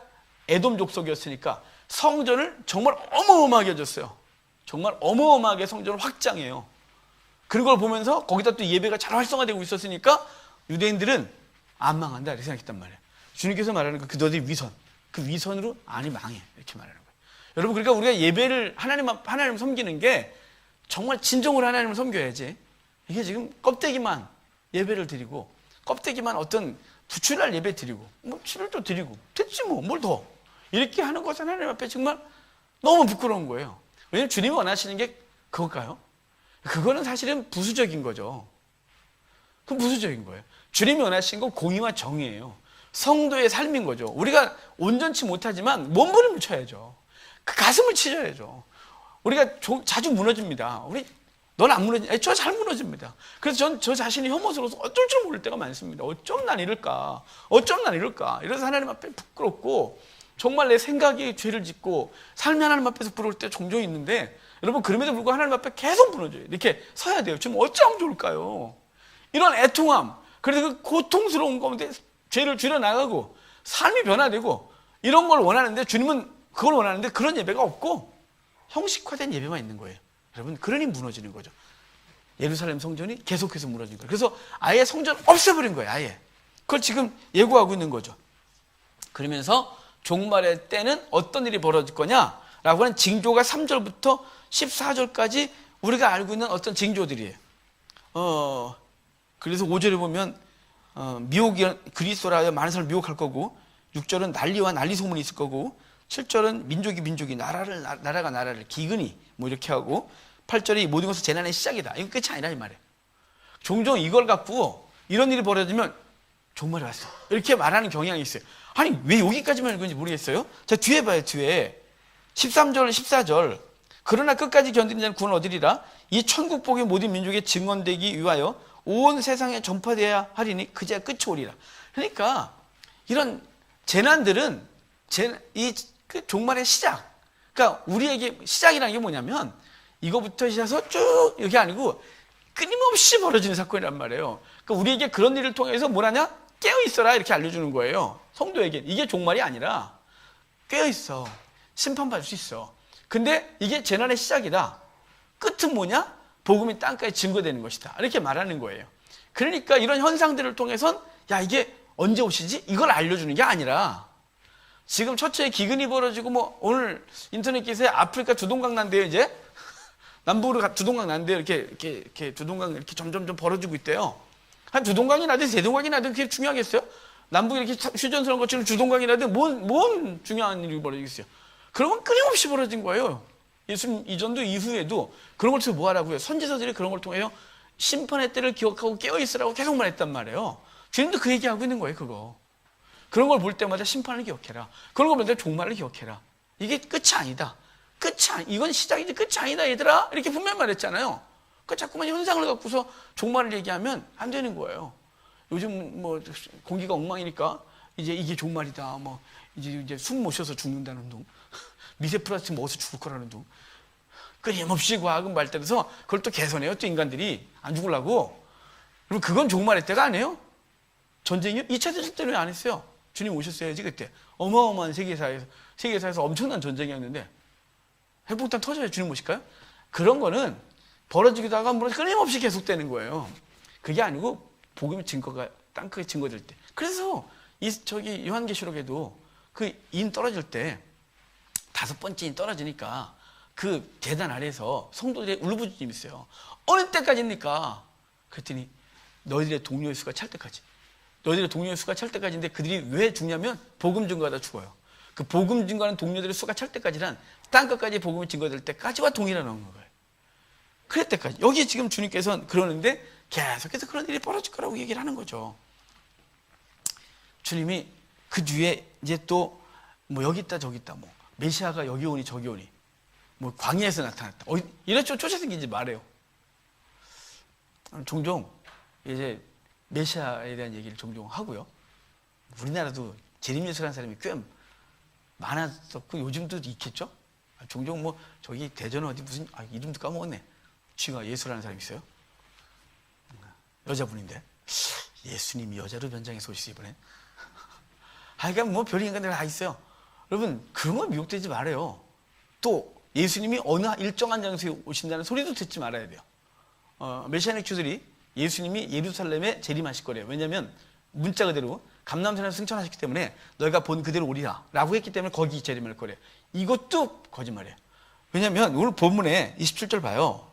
에돔 족속이었으니까 성전을 정말 어마어마하게 해줬어요. 정말 어마어마하게 성전을 확장해요. 그런 걸 보면서 거기다 또 예배가 잘 활성화되고 있었으니까 유대인들은 안 망한다 이렇게 생각했단 말이에요. 주님께서 말하는 그 너희 위선, 그 위선으로 아니 망해 이렇게 말하는 거예요. 여러분, 그러니까 우리가 예배를 하나님 섬기는 게 정말 진정으로 하나님을 섬겨야지, 이게 지금 껍데기만 예배를 드리고 껍데기만 어떤 부추날 예배 드리고 뭐 11조 드리고 됐지 뭐 뭘 더 이렇게 하는 것은 하나님 앞에 정말 너무 부끄러운 거예요. 왜냐하면 주님이 원하시는 게 그걸까요? 그거는 사실은 부수적인 거죠. 그건 부수적인 거예요. 주님이 원하시는 건 공의와 정의예요. 성도의 삶인 거죠. 우리가 온전치 못하지만 몸부림을 쳐야죠. 그 가슴을 치셔야죠. 우리가 자주 무너집니다. 넌 안 무너지? 저 잘 무너집니다. 그래서 전 저 자신이 혐오스러워서 어쩔 줄 모를 때가 많습니다. 어쩜 난 이럴까? 어쩜 난 이럴까? 이래서 하나님 앞에 부끄럽고 정말 내 생각이 죄를 짓고 삶이 하나님 앞에서 부러울 때 종종 있는데, 여러분 그럼에도 불구하고 하나님 앞에 계속 무너져요. 이렇게 서야 돼요. 지금 어쩌면 좋을까요? 이런 애통함, 그래서 그 고통스러운 가운데 죄를 줄여나가고 삶이 변화되고 이런 걸 원하는데, 주님은 그걸 원하는데 그런 예배가 없고 형식화된 예배만 있는 거예요. 여러분, 그러니 무너지는 거죠. 예루살렘 성전이 계속해서 무너진 거예요. 그래서 아예 성전 없애버린 거예요. 아예. 그걸 지금 예고하고 있는 거죠. 그러면서 종말의 때는 어떤 일이 벌어질 거냐라고 하는 징조가 3절부터 14절까지 우리가 알고 있는 어떤 징조들이에요. 그래서 5절에 보면 미혹이 그리스도라 하여 많은 사람을 미혹할 거고, 6절은 난리와 난리 소문이 있을 거고, 7절은 민족이 나라가 나라를 기근이 뭐 이렇게 하고, 8절이 모든 것은 재난의 시작이다. 이건 끝이 아니라 이 말이에요. 종종 이걸 갖고 이런 일이 벌어지면 종말이 왔어 이렇게 말하는 경향이 있어요. 아니 왜 여기까지만 읽은지 모르겠어요. 자, 뒤에 봐요. 뒤에 13절 14절 그러나 끝까지 견디는 자는 구원 얻으리라. 이 천국 복이 모든 민족에 증언되기 위하여 온 세상에 전파되어야 하리니 그제야 끝이 오리라. 그러니까 이런 재난들은 그 종말의 시작, 그러니까 우리에게 시작이라는 게 뭐냐면 이거부터 시작해서 쭉 이게 아니고 끊임없이 벌어지는 사건이란 말이에요. 그러니까 우리에게 그런 일을 통해서 뭐라냐? 깨어있어라 이렇게 알려주는 거예요. 성도에게. 이게 종말이 아니라 깨어있어, 심판받을 수 있어. 근데 이게 재난의 시작이다. 끝은 뭐냐? 복음이 땅가에 증거되는 것이다. 이렇게 말하는 거예요. 그러니까 이런 현상들을 통해선 야, 이게 언제 오시지? 이걸 알려주는 게 아니라, 지금 처처에 기근이 벌어지고 뭐 오늘 인터넷 기사에 아프리카 두동강 난대요. 이제 남북으로 두동강 난대요. 이렇게 두동강 이렇게 점점 벌어지고 있대요. 한 두동강이 나든 세동강이 나든 그게 중요하겠어요? 남북이 이렇게 휴전선한 것처럼 두동강이 나든 뭔 중요한 일이 벌어지겠어요? 그런 건 끊임없이 벌어진 거예요. 예수님 이전도 이후에도 그런 걸 통해서 뭐 하라고요? 선지서들이 그런 걸 통해서 심판의 때를 기억하고 깨어있으라고 계속 말했단 말이에요. 주님도 그 얘기하고 있는 거예요. 그런 걸 볼 때마다 심판을 기억해라. 그런 걸 볼 때 종말을 기억해라. 이게 끝이 아니다. 이건 시작이지 끝이 아니다 얘들아. 이렇게 분명히 말했잖아요. 그러니까 자꾸만 현상을 갖고서 종말을 얘기하면 안 되는 거예요. 요즘 뭐 공기가 엉망이니까 이제 이게 종말이다. 뭐 이제 숨 못 쉬어서 죽는다는 둥, 미세 플라스틱 먹어서 죽을 거라는 둥, 끊임없이 과학은 발달해서 그걸 또 개선해요. 또 인간들이 안 죽으려고. 그럼 그건 종말의 때가 아니에요? 전쟁이요? 2차 대전 때는 왜 안 했어요? 주님 오셨어야지 그때. 어마어마한 세계사에서 엄청난 전쟁이었는데 핵폭탄 터져야 주님 오실까요? 그런 거는 벌어지기도 하고 끊임없이 계속되는 거예요. 그게 아니고 복음의 증거가 땅크에 증거될 때. 그래서 요한계시록에도 그 인 떨어질 때 다섯 번째인 떨어지니까 그 계단 아래에서 성도들의 울부짖음이 있어요. 어느 때까지입니까? 그랬더니 너희들의 동료의 수가 찰 때까지. 너희들의 동료의 수가 찰 때까지인데 그들이 왜 죽냐면 복음 증거하다 죽어요. 그 복음 증거하는 동료들의 수가 찰 때까지란 땅끝까지 복음이 증거될 때까지와 동일하는 거예요. 그럴 때까지. 여기 지금 주님께서는 그러는데 계속해서 그런 일이 벌어질 거라고 얘기를 하는 거죠. 주님이 그 뒤에 이제 또 뭐 여기 있다 저기 있다 뭐 메시아가 여기 오니 저기 오니 뭐 광야에서 나타났다. 이래저래 쫓아다니지 말아요. 종종 이제 메시아에 대한 얘기를 종종 하고요. 우리나라도 재림 예수라는 사람이 꽤 많았었고 요즘도 있겠죠. 종종 뭐 저기 대전 어디 무슨 이름도 까먹었네. 쥐가 예수라는 사람이 있어요. 여자분인데 예수님이 여자로 변장해서 오시지 이번에. 하여간 뭐 별 인간들 다 있어요. 여러분 그런 거 미혹되지 말아요. 또 예수님이 어느 일정한 장소에 오신다는 소리도 듣지 말아야 돼요. 메시아닉 주들이 예수님이 예루살렘에 재림하실 거래요. 왜냐하면 문자 그대로 감람산에서 승천하셨기 때문에 너희가 본 그대로 오리라 라고 했기 때문에 거기 재림할 거래요. 이것도 거짓말이에요. 왜냐하면 오늘 본문에 27절 봐요.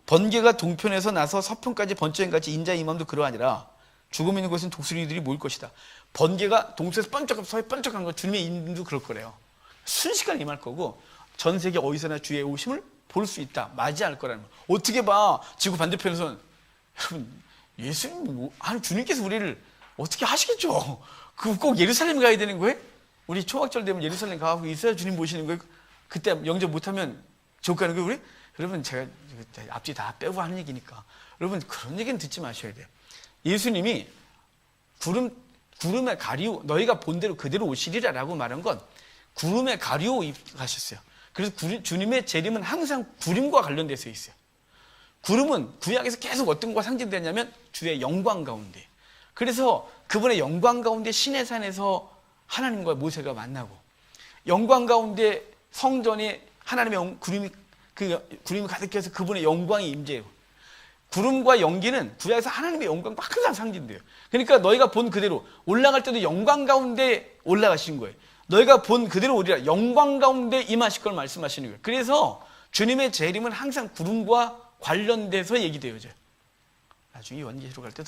번개가 동편에서 나서 서편까지 번쩍이같이 인자의 임함도 그러하니라. 죽음 있는 곳은 독수리들이 모일 것이다. 번개가 동서에서 번쩍 서에 번쩍한 거 주님의 임도 그럴 거래요. 순식간에 임할 거고 전 세계 어디서나 주의 오심을 볼 수 있다. 맞이할 거라는 거. 어떻게 봐 지구 반대편에서는 여러분 예수님 주님께서 우리를 어떻게 하시겠죠. 그 꼭 예루살렘 가야 되는 거예요? 우리 초막절 되면 예루살렘 가고 있어야 주님 보시는 거예요. 그때 영접 못하면 지옥 가는 거예요 우리? 여러분 제가 앞뒤 다 빼고 하는 얘기니까 여러분 그런 얘기는 듣지 마셔야 돼요. 예수님이 구름에 가리우 너희가 본 대로 그대로 오시리라 라고 말한 건 구름에 가리우 가셨어요. 그래서 주님의 재림은 항상 구름과 관련돼서 있어요. 구름은 구약에서 계속 어떤 것과 상징되냐면 주의 영광 가운데. 그래서 그분의 영광 가운데 시내산에서 하나님과 모세가 만나고 영광 가운데 성전에 하나님의 구름이 가득해서 그분의 영광이 임재해요. 구름과 연기는 구약에서 하나님의 영광과 항상 상징돼요. 그러니까 너희가 본 그대로 올라갈 때도 영광 가운데 올라가신 거예요. 너희가 본 그대로 오리라 영광 가운데 임하실 걸 말씀하시는 거예요. 그래서 주님의 재림은 항상 구름과 관련돼서 얘기되어져요. 나중에 원계시로 갈 때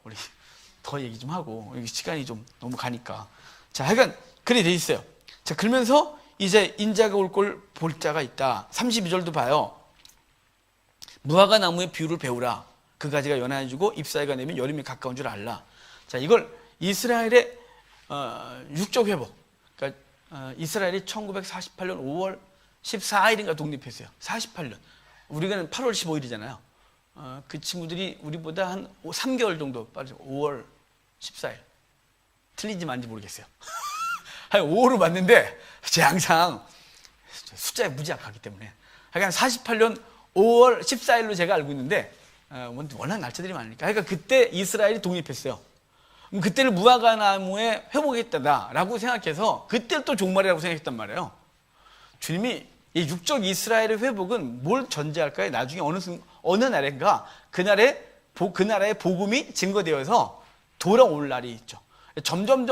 우리 더 얘기 좀 하고 여기 시간이 좀 너무 가니까 자 하여간 그래 돼 있어요. 자 그러면서 이제 인자가 올 걸 볼 자가 있다. 32절도 봐요. 무화과 나무의 비유를 배우라. 그 가지가 연해지고 잎사귀가 내면 여름이 가까운 줄 알라. 자 이걸 이스라엘의 육적 회복. 그러니까 이스라엘이 1948년 5월 14일인가 독립했어요. 48년. 우리가 8월 15일이잖아요. 그 친구들이 우리보다 한 3개월 정도 빠르죠. 5월 14일. 틀린지 맞는지 모르겠어요. 한 5월로 맞는데 제가 항상 숫자에 무지하기 때문에 하여간 48년 5월 14일로 제가 알고 있는데 워낙 날짜들이 많으니까 그러니까 그때 이스라엘이 독립했어요. 그때를 무화과 나무에 회복했다라고 생각해서 그때를 또 종말이라고 생각했단 말이에요. 주님이 이 육적 이스라엘의 회복은 뭘 전제할까요? 나중에 어느 날인가 그 나라의 복음이 증거되어서 돌아올 날이 있죠. 점점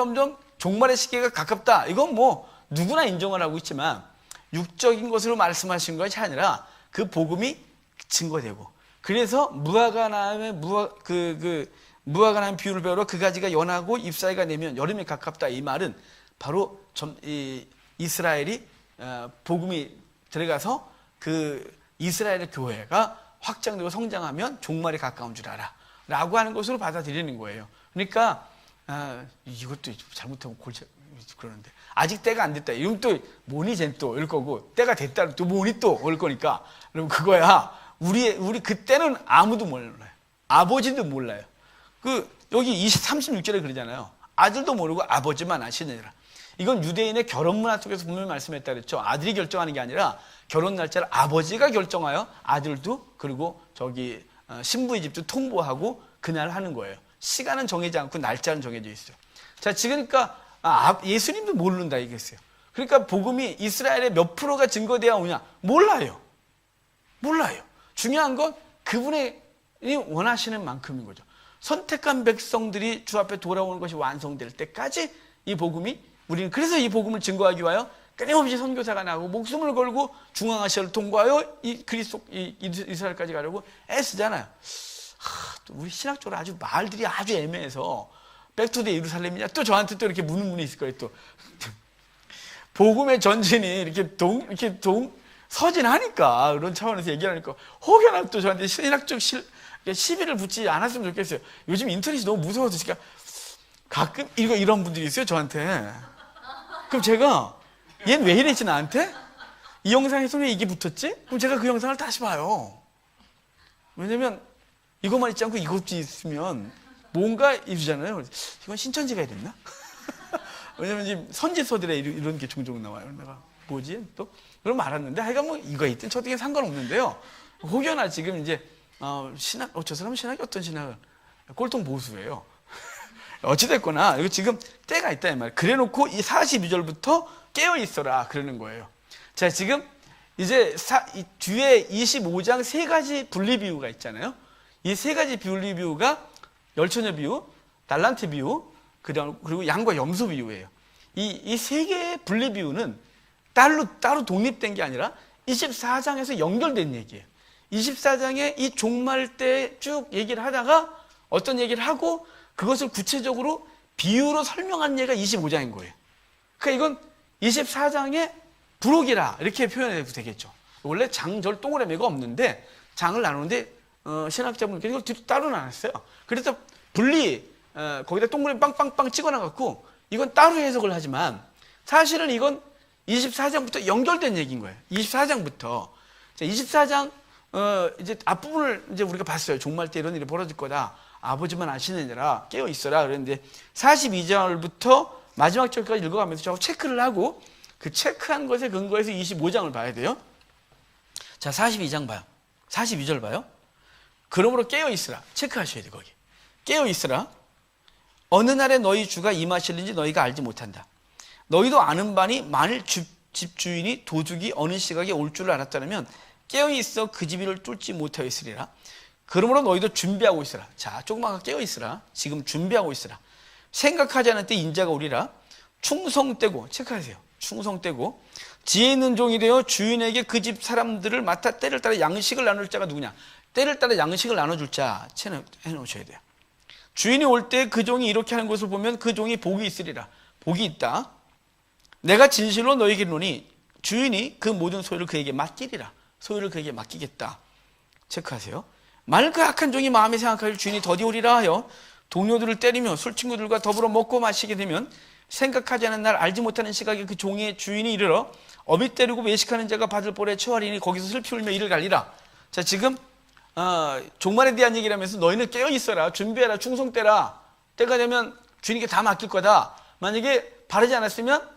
종말의 시기가 가깝다. 이건 뭐 누구나 인정을 하고 있지만 육적인 것으로 말씀하신 것이 아니라 그 복음이 증거되고 그래서 무화과 나무의 비유를 배우러 그 가지가 연하고 잎사귀가 내면 여름이 가깝다. 이 말은 바로 이스라엘이 복음이 들어가서 그 이스라엘의 교회가 확장되고 성장하면 종말이 가까운 줄 알아 라고 하는 것으로 받아들이는 거예요. 그러니까 이것도 잘못하면 골치 그러는데 아직 때가 안 됐다. 이러면 또 뭐니 쟨 또 이럴 거고 때가 됐다 또 뭐니 또 올 거니까 그럼 그거야. 우리 그때는 아무도 몰라요. 아버지도 몰라요. 여기 36절에 그러잖아요. 아들도 모르고 아버지만 아시느니라. 이건 유대인의 결혼 문화 속에서 분명히 말씀했다 그랬죠. 아들이 결정하는 게 아니라 결혼 날짜를 아버지가 결정하여 아들도 그리고 신부의 집도 통보하고 그날 하는 거예요. 시간은 정해지 않고 날짜는 정해져 있어요. 자, 그러니까 예수님도 모른다 이겠어요. 그러니까 복음이 이스라엘의 몇 프로가 증거되어 오냐? 몰라요. 중요한 건 그분이 원하시는 만큼인 거죠. 선택한 백성들이 주 앞에 돌아오는 것이 완성될 때까지 이 복음이 우리는 그래서 이 복음을 증거하기 위하여 끊임없이 선교사가 나고 목숨을 걸고 중앙아시아를 통과하여 이 그리스도 이스라엘까지 가려고 애쓰잖아요. 또 우리 신학적으로 아주 말들이 아주 애매해서 백투더 예루살렘이냐 또 저한테 또 이렇게 묻는 분이 있을 거예요. 또 복음의 전진이 이렇게 서진하니까 그런 차원에서 얘기하니까 혹여나 또 저한테 신학적 시비를 붙지 않았으면 좋겠어요. 요즘 인터넷이 너무 무서워서 그러니까 가끔 이런 분들이 있어요 저한테. 그럼 제가 얘는 왜 이랬지 나한테? 이 영상에서 왜 이게 붙었지? 그럼 제가 그 영상을 다시 봐요. 왜냐면 이것만 있지 않고 이것도 있으면 뭔가 이러잖아요. 이건 신천지가 이랬나? 왜냐면 지금 선지서들에 이런 게 종종 나와요. 내가 뭐지? 또? 그럼 알았는데 하여간 뭐 이거 있든 저든 상관없는데요. 혹여나 지금 이제 저 사람 신학이 어떤 신학을 꼴통 보수예요. 어찌됐거나 이거 지금 때가 있다 이 말이에요. 그래놓고 이 42절부터 깨어있어라 그러는 거예요. 자, 지금 이제 이 뒤에 25장 세 가지 분리비유가 있잖아요. 이 세 가지 분리비유가 열처녀 비유, 달란트 비유, 그리고 양과 염소 비유예요. 이 세 개의 분리비유는 따로 독립된 게 아니라 24장에서 연결된 얘기예요. 24장에 이 종말 때 쭉 얘기를 하다가 어떤 얘기를 하고 그것을 구체적으로 비유로 설명한 예가 25장인 거예요. 그러니까 이건 24장의 부록이라 이렇게 표현해도 되겠죠. 원래 장절 동그라미가 없는데 장을 나누는데 신학자분께서 이걸 뒤로 따로 나눴어요. 그래서 거기다 동그라미 빵빵빵 찍어놔갖고 이건 따로 해석을 하지만 사실은 이건 24장부터 연결된 얘기인 거예요. 24장부터. 24장 이제 앞부분을 이제 우리가 봤어요. 종말 때 이런 일이 벌어질 거다. 아버지만 아시느니라 깨어 있어라 그랬는데 42절부터 마지막 절까지 읽어가면서 저 체크를 하고 그 체크한 것에 근거해서 25장을 봐야 돼요. 자, 42장 봐요. 42절 봐요. 그러므로 깨어 있으라. 체크하셔야 돼 거기. 깨어 있으라. 어느 날에 너희 주가 임하실는지 너희가 알지 못한다. 너희도 아는 바니 만일 집주인이 도둑이 어느 시각에 올 줄을 알았다면 깨어 있어 그 집을 뚫지 못하였으리라. 그러므로 너희도 준비하고 있으라. 자, 조금만 깨어 있으라. 지금 준비하고 있으라. 생각하지 않을 때 인자가 오리라. 충성되고, 체크하세요. 충성되고 지혜 있는 종이 되어 주인에게 그 집 사람들을 맡아 때를 따라 양식을 나눌 자가 누구냐? 때를 따라 양식을 나눠줄 자 해놓으셔야 돼요. 주인이 올 때 그 종이 이렇게 하는 것을 보면 그 종이 복이 있으리라. 복이 있다. 내가 진실로 너희에게 이르노니 주인이 그 모든 소유를 그에게 맡기리라. 소유를 그에게 맡기겠다. 체크하세요. 만일 그 악한 종이 마음에 생각하길 주인이 더디 오리라 하여 동료들을 때리며 술친구들과 더불어 먹고 마시게 되면 생각하지 않은 날 알지 못하는 시각에 그 종의 주인이 이르러 어비 때리고 외식하는 자가 받을 볼에 처하리니 거기서 슬피 울며 이를 갈리라. 자, 지금 종말에 대한 얘기를 하면서 너희는 깨어 있어라. 준비해라. 충성되라. 때가 되면 주인에게 다 맡길 거다. 만약에 바르지 않았으면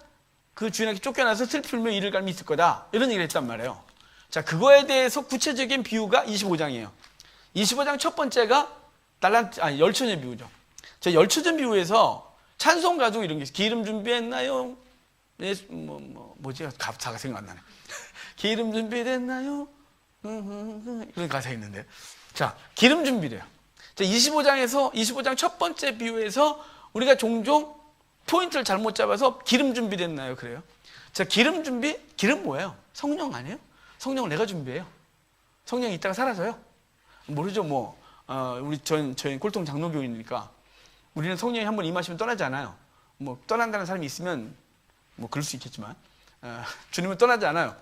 그 주인에게 쫓겨나서 슬피 울며 이를 갈미 있을 거다. 이런 얘기를 했단 말이에요. 자, 그거에 대해서 구체적인 비유가 25장이에요. 25장 첫 번째가 열처녀 비유죠. 저 열처녀 비유에서 찬송 가지고 이런 게 있어요. 기름 준비했나요? 뭐지? 가사가 생각 안 나네. 기름 준비됐나요? 이런 가사가 있는데. 자, 기름 준비래요. 자, 25장 첫 번째 비유에서 우리가 종종 포인트를 잘못 잡아서 기름 준비됐나요? 그래요. 자, 기름 뭐예요? 성령 아니에요? 성령을 내가 준비해요. 성령이 이따가 사라져요. 모르죠, 저희 꼴통 장로교인이니까 우리는 성령이 한번 임하시면 떠나지 않아요. 떠난다는 사람이 있으면 그럴 수 있겠지만 주님은 떠나지 않아요.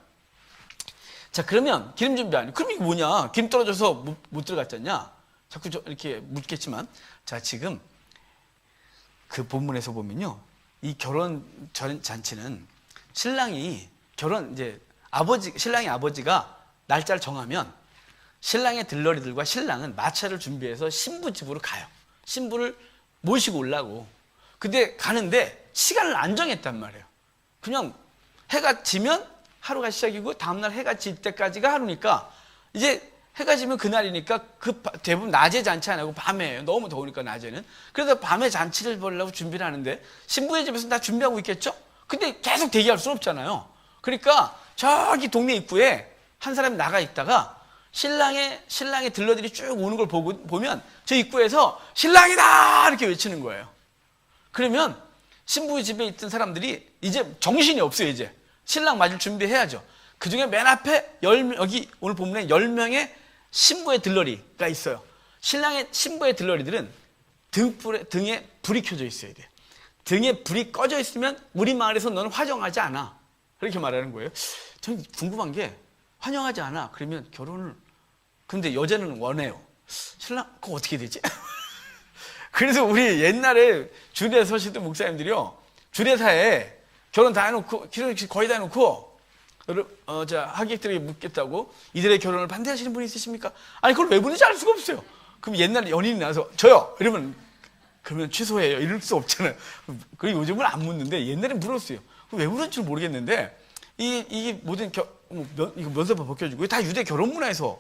자, 그러면 기름 준비 아니에요. 그럼 이게 뭐냐? 기름 떨어져서 못 들어갔잖냐? 자꾸 이렇게 묻겠지만, 자, 지금 그 본문에서 보면요, 이 결혼 잔치는 신랑이 신랑의 아버지가 날짜를 정하면 신랑의 들러리들과 신랑은 마차를 준비해서 신부 집으로 가요. 신부를 모시고 오려고. 근데 가는데 시간을 안 정했단 말이에요. 그냥 해가 지면 하루가 시작이고 다음날 해가 질 때까지가 하루니까 이제 해가 지면 그날이니까 대부분 낮에 잔치 안 하고 밤에 해요. 너무 더우니까 낮에는. 그래서 밤에 잔치를 벌려고 준비를 하는데 신부의 집에서 다 준비하고 있겠죠? 근데 계속 대기할 수는 없잖아요. 그러니까 저기 동네 입구에 한 사람이 나가 있다가 신랑의 들러들이 쭉 오는 걸 보면 저 입구에서 신랑이다! 이렇게 외치는 거예요. 그러면 신부 집에 있던 사람들이 이제 정신이 없어요, 이제. 신랑 맞을 준비해야죠. 그 중에 맨 앞에 여기 오늘 본문에 10명의 신부의 들러리가 있어요. 신랑의 신부의 들러리들은 등에 불이 켜져 있어야 돼요. 등에 불이 꺼져 있으면 우리 마을에서 너는 화정하지 않아. 그렇게 말하는 거예요. 저는 궁금한 게 환영하지 않아. 그러면 결혼을 근데 여자는 원해요. 신랑 그거 어떻게 되지? 그래서 우리 옛날에 주례 서시던 목사님들이요. 주례사에 결혼 다 해놓고 거의 다 해놓고 하객들에게 묻겠다고 이들의 결혼을 반대하시는 분이 있으십니까? 아니 그걸 왜 부르는지 알 수가 없어요. 그럼 옛날에 연인이 나와서 저요 이러면 그러면 취소해요. 이럴 수 없잖아요. 그리고 요즘은 안 묻는데 옛날엔 물었어요. 왜 물었는지 모르겠는데 이게 모든 이거 면세법 벗겨주고 다 유대 결혼 문화에서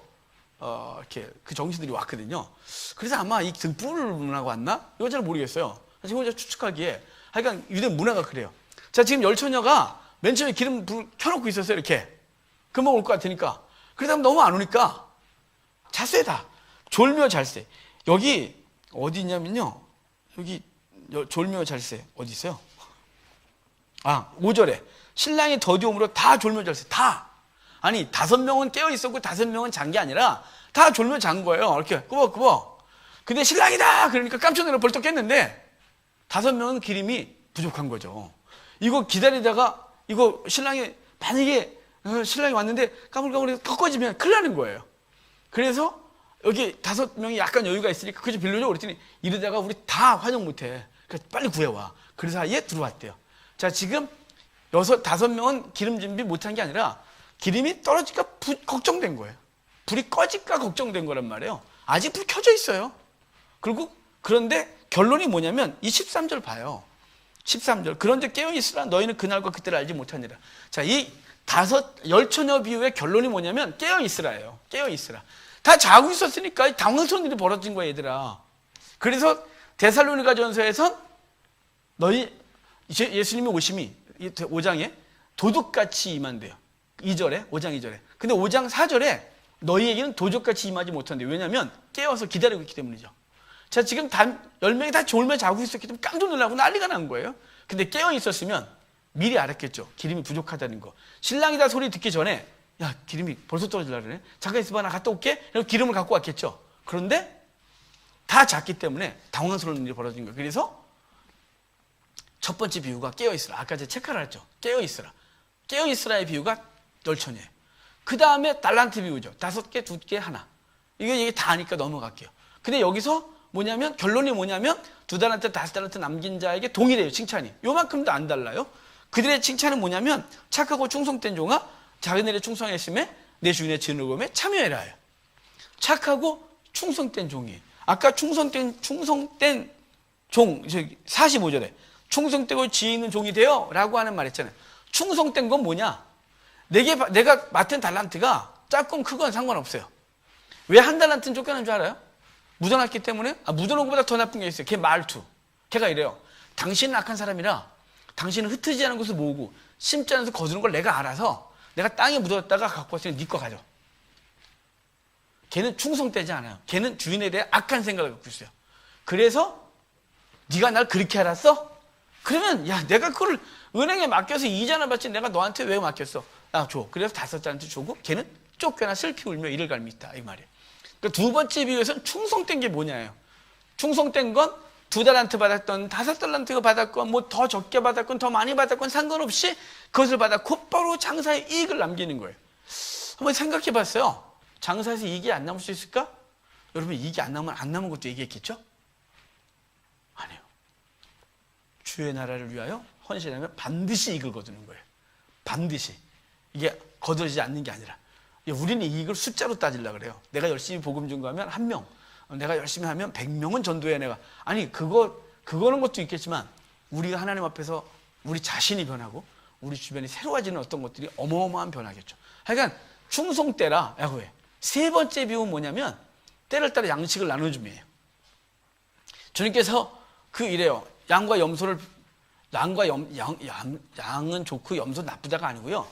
이렇게 그 정신들이 왔거든요. 그래서 아마 이 등불 문화가 왔나? 이거 잘 모르겠어요. 지금 혼자 추측하기에 하여간 유대 문화가 그래요. 자 지금 열처녀가 맨 처음에 기름 불 켜놓고 있었어요. 이렇게 금방 올 것 같으니까. 그러다 너무 안 오니까 잣세다. 졸며 잘세. 여기 어디 있냐면요. 여기 졸며 잘세 어디 있어요? 5절에 신랑이 더디움으로 다 졸며 잘세. 다. 아니 5명은 깨어 있었고 5명은 잔 게 아니라 다 졸며 잔 거예요. 이렇게 꾸벅꾸벅. 근데 신랑이다 그러니까 깜짝 놀라 벌떡 깼는데 5명은 기름이 부족한 거죠. 이거 기다리다가 이거 신랑이 만약에 신랑이 왔는데 까물까물해서 더 꺼지면 큰일 나는 거예요. 그래서 여기 5명이 약간 여유가 있으니까 그저 빌려줘 그랬더니 이러다가 우리 다 환영 못해. 그러니까 빨리 구해와. 그 사이에 들어왔대요. 자 지금 5명은 기름 준비 못한 게 아니라 기름이 떨어질까 걱정된 거예요. 불이 꺼질까 걱정된 거란 말이에요. 아직 불 켜져 있어요. 그런데 결론이 뭐냐면 이 13절 봐요. 13절 그런데 깨어있으라 너희는 그날과 그때를 알지 못하니라. 자, 이 10처녀 비유의 결론이 뭐냐면 깨어있으라예요. 깨어있으라. 다 자고 있었으니까 당황스러운 일이 벌어진 거야 얘들아. 그래서 데살로니가 전서에선 너희 예수님이 오심이 5장에 도둑같이 임한대요. 2절에 5장 2절에. 근데 5장 4절에 너희에게는 도둑같이 임하지 못한대요. 왜냐하면 깨어서 기다리고 있기 때문이죠. 자 지금 10명이 다 졸며 자고 있었기 때문에 깜짝 놀라고 난리가 난 거예요. 근데 깨어 있었으면 미리 알았겠죠. 기름이 부족하다는 거. 신랑이 다 소리 듣기 전에 야 기름이 벌써 떨어지려고 그러네. 잠깐 있어봐 나 갔다 올게. 그래서 기름을 갖고 왔겠죠. 그런데 다 잤기 때문에 당황스러운 일이 벌어진 거예요. 그래서 첫 번째 비유가 깨어있으라. 아까 제가 체크를 했죠. 깨어있으라. 깨어있으라의 비유가 열처녀예요. 그 다음에 달란트 비유죠. 5개, 2개, 하나. 이게 다 아니까 넘어갈게요. 근데 여기서 뭐냐면 결론이 뭐냐면 2달란트, 5달란트 남긴 자에게 동일해요. 칭찬이. 요만큼도 안 달라요. 그들의 칭찬은 뭐냐면 착하고 충성된 종아 자기네들의 충성했음에 내 주인의 진노금에 참여해라. 착하고 충성된 종이에요. 아까 충성된 종 45절에 충성되고 지혜 있는 종이 되어 라고 하는 말 했잖아요. 충성된 건 뭐냐? 내가 맡은 달란트가 작건 크건 상관없어요. 왜 한 달란트는 쫓겨난 줄 알아요? 묻어놨기 때문에? 묻어놓은 것보다 더 나쁜 게 있어요. 걔 말투. 걔가 이래요. 당신은 악한 사람이라 당신은 흩어지지 않은 것을 모으고 심지 않아서 거두는 걸 내가 알아서 내가 땅에 묻어뒀다가 갖고 왔으니 네 거 가져. 걔는 충성되지 않아요. 걔는 주인에 대해 악한 생각을 갖고 있어요. 그래서 네가 날 그렇게 알았어? 그러면 야 내가 그걸 은행에 맡겨서 이자나 받지 내가 너한테 왜 맡겼어? 야 줘. 그래서 5달란트 주고 걔는 쫓겨나 슬피 울며 이를 갈미있다 이 말이에요. 그러니까 두 번째 비유에서는 충성된 게 뭐냐예요. 충성된 건 2달란트 받았던 5달란트가 받았건 뭐 더 적게 받았건 더 많이 받았건 상관없이 그것을 받아 곧바로 장사에 이익을 남기는 거예요. 한번 생각해 봤어요. 장사에서 이익이 안 남을 수 있을까? 여러분 이익이 안 남은 것도 얘기했겠죠? 아니에요. 주의 나라를 위하여 헌신하면 반드시 이익을 거두는 거예요. 반드시. 이게 거두어지지 않는 게 아니라 우리는 이익을 숫자로 따지려고 그래요. 내가 열심히 복음 전거하면 1명, 내가 열심히 하면 100명은 전도해 내가. 아니 그거는 것도 있겠지만 우리가 하나님 앞에서 우리 자신이 변하고 우리 주변이 새로워지는 어떤 것들이 어마어마한 변화겠죠. 하여간 충성때라 야구에. 세 번째 비유는 뭐냐면 때를 따라 양식을 나눠줌이에요. 주님께서 이래요. 양은 좋고 염소 나쁘다가 아니고요.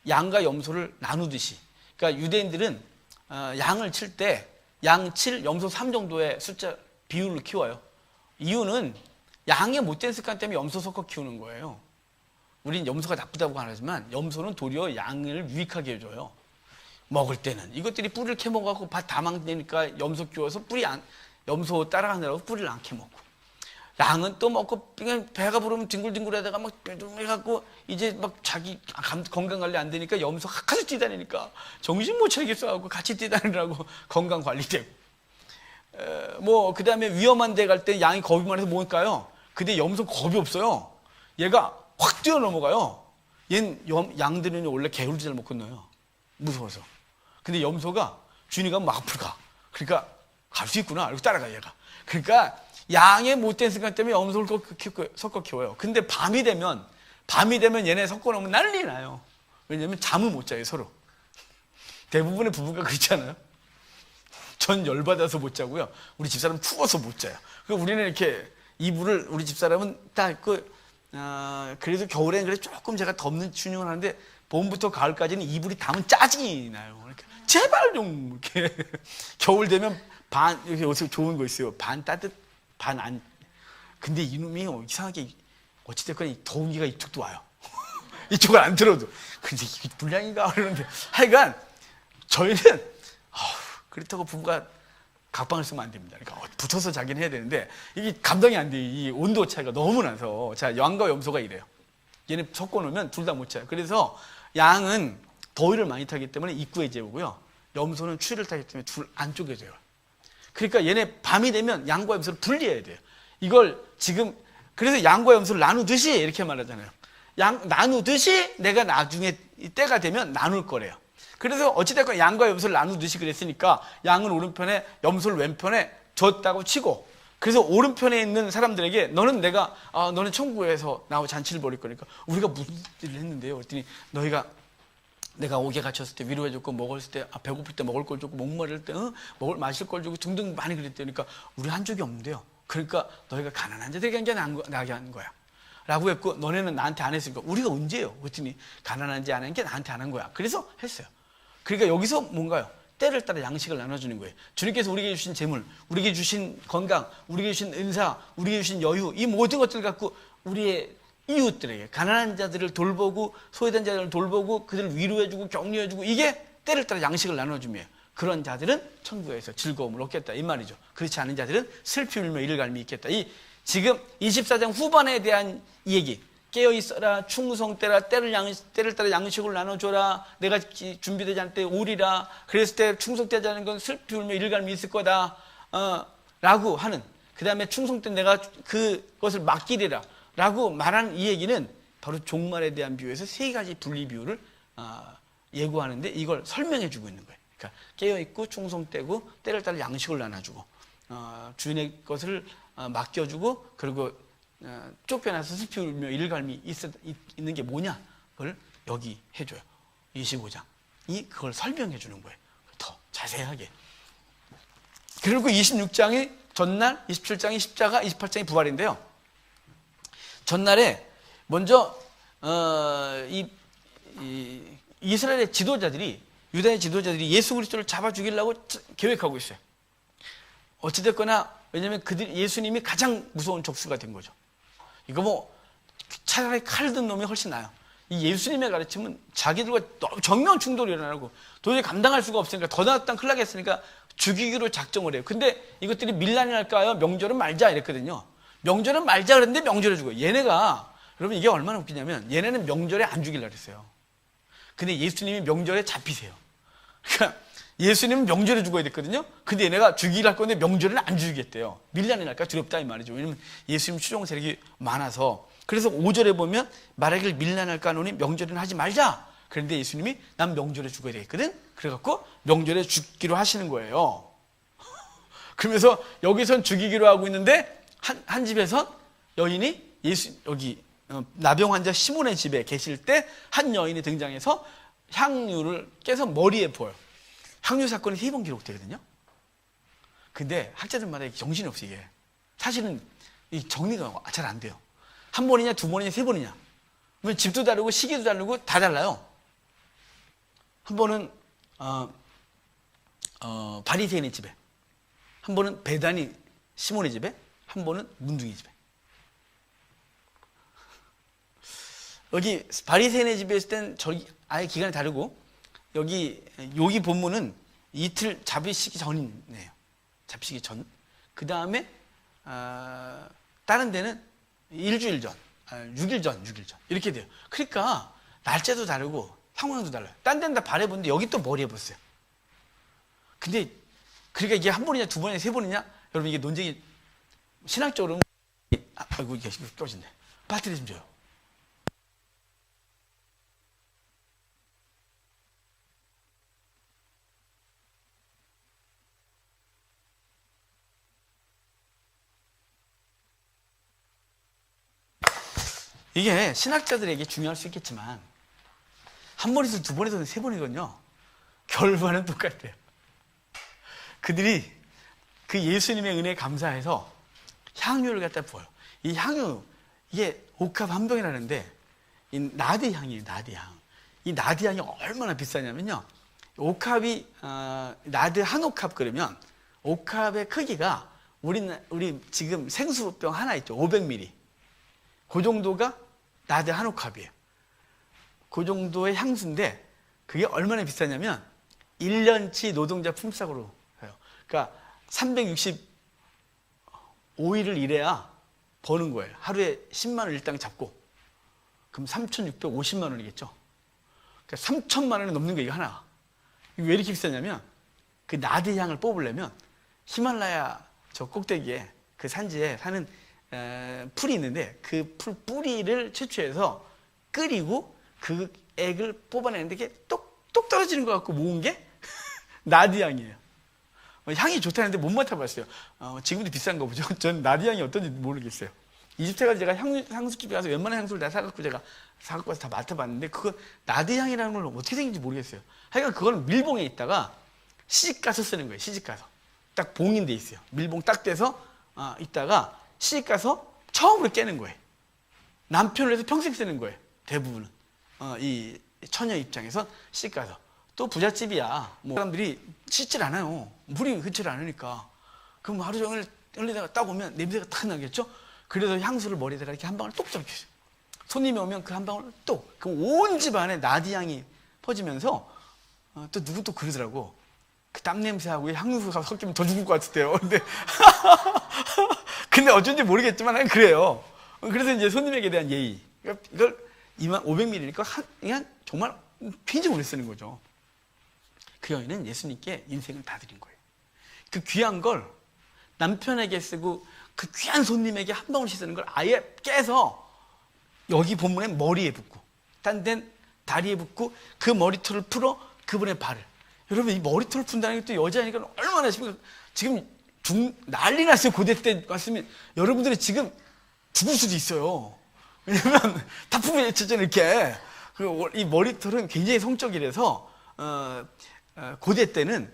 양과 염소를 나누듯이. 그러니까 유대인들은 양을 칠 때 양 7, 염소 3 정도의 숫자 비율을 키워요. 이유는 양의 못된 습관 때문에 염소 섞어 키우는 거예요. 우린 염소가 나쁘다고 안 하지만 염소는 도리어 양을 유익하게 해줘요. 먹을 때는 이것들이 뿌리를 캐먹어갖고 밭 다 망치니까 염소 키워서 염소 따라가느라고 뿌리를 안 캐먹고, 양은 또 먹고 그냥 배가 부르면 뒹굴뒹굴하다가 막 해갖고 이제 막 자기 건강 관리 안 되니까 염소가 같이 뛰다니니까 정신 못 차리겠어 하고 같이 뛰다니라고 건강 관리되고, 뭐 그 다음에 위험한 데 갈 때 양이 겁이 많아서 뭘까요? 근데 염소 겁이 없어요. 얘가 확 뛰어넘어가요. 양들은 원래 개울도 잘 못 건너요. 무서워서. 근데 염소가 주인이 가면 막 앞으로 가. 그러니까 갈 수 있구나. 이러고 따라가 얘가. 그러니까 양의 못된 습관 때문에 염소를 섞어 키워요. 근데 밤이 되면 얘네 섞어 놓으면 난리 나요. 왜냐면 잠을 못 자요, 서로. 대부분의 부부가 그렇잖아요. 전 열받아서 못 자고요. 우리 집사람은 추워서 못 자요. 그러니까 우리는 이렇게 이불을, 우리 집사람은 딱 그래도 겨울에는 그래 조금 제가 덮는 튜닝을 하는데 봄부터 가을까지는 이불이 닿으면 짜증이 나요. 그러니까 제발 좀 이렇게 겨울 되면 이렇게 어디서 좋은 거 있어요. 반 따뜻, 반 안. 근데 이놈이 이상하게 어찌됐건 더운기가 이쪽도 와요. 이쪽을 안 들어도. 근데 이게 불량인가 그러는데 하여간 저희는 그렇다고 부부가 각방을 쓰면 안 됩니다. 그러니까 붙어서 자기는 해야 되는데 이게 감당이 안 돼요. 이 온도 차이가 너무 나서. 자, 양과 염소가 이래요. 얘네 섞어 놓으면 둘 다 못 자요. 그래서 양은 더위를 많이 타기 때문에 입구에 재우고요. 염소는 추위를 타기 때문에 둘 안쪽에 재워요. 그러니까 얘네 밤이 되면 양과 염소를 분리해야 돼요. 이걸 지금 그래서 양과 염소를 나누듯이 이렇게 말하잖아요. 나누듯이 내가 나중에 때가 되면 나눌 거래요. 그래서 어찌됐건 양과 염소를 나누듯이 그랬으니까 양은 오른편에 염소를 왼편에 줬다고 치고, 그래서 오른편에 있는 사람들에게 너는 너는 천국에서 나와 잔치를 벌일 거니까 우리가 무슨 일을 했는데요? 그랬더니 내가 옥에 갇혔을 때 위로해줬고, 먹었을 때 배고플 때 먹을 걸 줬고, 목마를 때 마실 걸 주고 등등 많이 그랬다니까 우리 한 적이 없는데요. 그러니까 너희가 가난한 자들에게 나게 한 거야 라고 했고, 너네는 나한테 안 했으니까 우리가 언제요? 그랬더니 가난한지 안 한 게 나한테 안 한 거야. 그래서 했어요. 그러니까 여기서 뭔가요? 때를 따라 양식을 나눠주는 거예요. 주님께서 우리에게 주신 재물, 우리에게 주신 건강, 우리에게 주신 은사, 우리에게 주신 여유, 이 모든 것들을 갖고 우리의 이웃들에게, 가난한 자들을 돌보고 소외된 자들을 돌보고 그들을 위로해주고 격려해주고, 이게 때를 따라 양식을 나눠주며 그런 자들은 천국에서 즐거움을 얻겠다 이 말이죠. 그렇지 않은 자들은 슬피 울며 이를 갈미 있겠다. 지금 24장 후반에 대한 이 얘기, 깨어있어라, 충성되라, 때를 따라 양식을 나눠줘라, 내가 준비되지 않을 때 오리라, 그랬을 때 충성되지 않은 건 슬피 울며 이를 갈미 있을 거다 라고 하는, 그 다음에 충성된 내가 그것을 맡기리라 라고 말하는 이 얘기는 바로 종말에 대한 비유에서 세 가지 분리 비유를 예고하는데 이걸 설명해 주고 있는 거예요. 그러니까 깨어있고 충성되고 때를 따라 양식을 나눠주고 주인의 것을 맡겨주고, 그리고 쫓겨나서 슬피 울며 이를 갈미 있는 게 뭐냐, 그걸 여기 해줘요. 25장이 그걸 설명해 주는 거예요. 더 자세하게. 그리고 26장이 전날, 27장이 십자가, 28장이 부활인데요. 전날에 먼저 이스라엘의 지도자들이, 유다의 지도자들이 예수 그리스도를 잡아 죽이려고 계획하고 있어요. 어찌됐거나 왜냐하면 예수님이 가장 무서운 적수가 된 거죠. 이거 차라리 칼 든 놈이 훨씬 나아요. 이 예수님의 가르침은 자기들과 정면 충돌이 일어나고 도저히 감당할 수가 없으니까, 더 나았다 큰일 나겠으니까 죽이기로 작정을 해요. 근데 이것들이 밀란이 날까요? 명절은 말자 이랬거든요. 명절은 말자 그랬는데 명절에 죽어요. 얘네가, 여러분 이게 얼마나 웃기냐면, 얘네는 명절에 안 죽이려고 했어요. 근데 예수님이 명절에 잡히세요. 그러니까 예수님은 명절에 죽어야 됐거든요. 근데 얘네가 죽이려 할 건데 명절에는 안 죽이겠대요. 밀란이 날까 두렵다 이 말이죠. 왜냐면 예수님 추종 세력이 많아서. 그래서 5절에 보면 말하길 밀란할까 하노니 명절에는 하지 말자. 그런데 예수님이 난 명절에 죽어야 되겠거든. 그래갖고 명절에 죽기로 하시는 거예요. 그러면서 여기선 죽이기로 하고 있는데 한 집에서 여인이 여기 나병 환자 시몬의 집에 계실 때 한 여인이 등장해서 향유를 깨서 머리에 부어요. 향유 사건이 3번 기록되거든요. 근데 학자들마다 정신이 없어 이게. 사실은 이 정리가 잘 안 돼요. 한 번이냐, 두 번이냐, 세 번이냐. 그러면 집도 다르고 시기도 다르고 다 달라요. 한 번은 바리새인의 집에, 한 번은 베다니 시몬의 집에, 한 번은 문둥이 집에. 여기 바리새인의 집에 있을 땐 저기 아예 기간이 다르고, 여기 본문은 이틀 잡히시기 전이네요. 잡히시기 전. 그 다음에 다른 데는 일주일 전, 6일 전 이렇게 돼요. 그러니까 날짜도 다르고 상황도 달라요. 딴 데는 다 발해보는데 여기 또 머리 해봤어요. 근데 그러니까 이게 한 번이냐 두 번이냐 세 번이냐, 여러분 이게 논쟁이 신학적으로는 아이고 이게 꺼진네. 배터리 좀 줘요. 이게 신학자들에게 중요할 수 있겠지만 한 번에서 두 번에서 세 번이거든요. 결과는 똑같아요. 그들이 그 예수님의 은혜에 감사해서 향유를 갖다 부어요. 이 향유, 이게 옥합 한 병이라는데 이 나디 향이에요. 나디 향. 이 나디 향이 얼마나 비싸냐면요. 옥합이 나드 한 옥합 그러면 옥합의 크기가 우리 지금 생수병 하나 있죠. 500ml. 그 정도가 나드 한 옥합이에요. 그 정도의 향수인데 그게 얼마나 비싸냐면 1년치 노동자 품삯으로 해요. 그러니까 365일을 일해야 버는 거예요. 하루에 10만 원 일당 잡고 그럼 3,650만 원이겠죠. 그러니까 3천만 원이 넘는 거 이거 하나. 왜 이렇게 비싸냐면 그 나드 향을 뽑으려면 히말라야 저 꼭대기에 그 산지에 사는 풀이 있는데 그 뿌리를 채취해서 끓이고 그 액을 뽑아내는데 이게 똑 떨어지는 것 같고 모은 게 나드 향이에요. 향이 좋다는데 못 맡아봤어요. 지금도 비싼 거 보죠. 전 나드 향이 어떤지 모르겠어요. 이집트 가서 제가 향수집에 가서 웬만한 향수를 다 사갖고 제가 사갖고 와서 다 맡아봤는데 그거 나드 향이라는 걸 어떻게 생긴지 모르겠어요. 하여간 그거는 밀봉에 있다가 시집 가서 쓰는 거예요. 시집 가서 딱 봉인 돼 있어요. 밀봉 딱 돼서 있다가 시집 가서 처음으로 깨는 거예요. 남편을 해서 평생 쓰는 거예요. 대부분은 이 처녀 입장에서 시집 가서. 또 부잣집이야. 뭐 사람들이 씻질 않아요. 물이 흐르질 않으니까. 그럼 하루 종일 흘리다가 딱 오면 냄새가 탁 나겠죠? 그래서 향수를 머리에다가 이렇게 한 방울 똑 잡혀요. 손님이 오면 그 한 방울 똑. 그럼 온 집안에 나디 향이 퍼지면서 또 누구 또 그러더라고. 그 땀 냄새하고 향수가 섞이면 더 죽을 것 같았대요. 근데 어쩐지 모르겠지만 그래요. 그래서 이제 손님에게 대한 예의. 이걸 500ml니까 그냥 정말 굉장히 오래 쓰는 거죠. 그 여인은 예수님께 인생을 다 드린 거예요. 그 귀한 걸 남편에게 쓰고 그 귀한 손님에게 한 방울씩 쓰는 걸 아예 깨서 여기 본문에 머리에 붓고 딴 데는 다리에 붓고 그 머리털을 풀어 그분의 발을. 여러분 이 머리털을 푼다는 게 또 여자니까 얼마나 지금 난리 났어요. 고대 때 왔으면 여러분들이 지금 죽을 수도 있어요. 왜냐면 다 품에 젖잖아요. 이렇게. 이 머리털은 굉장히 성적이라서 고대 때는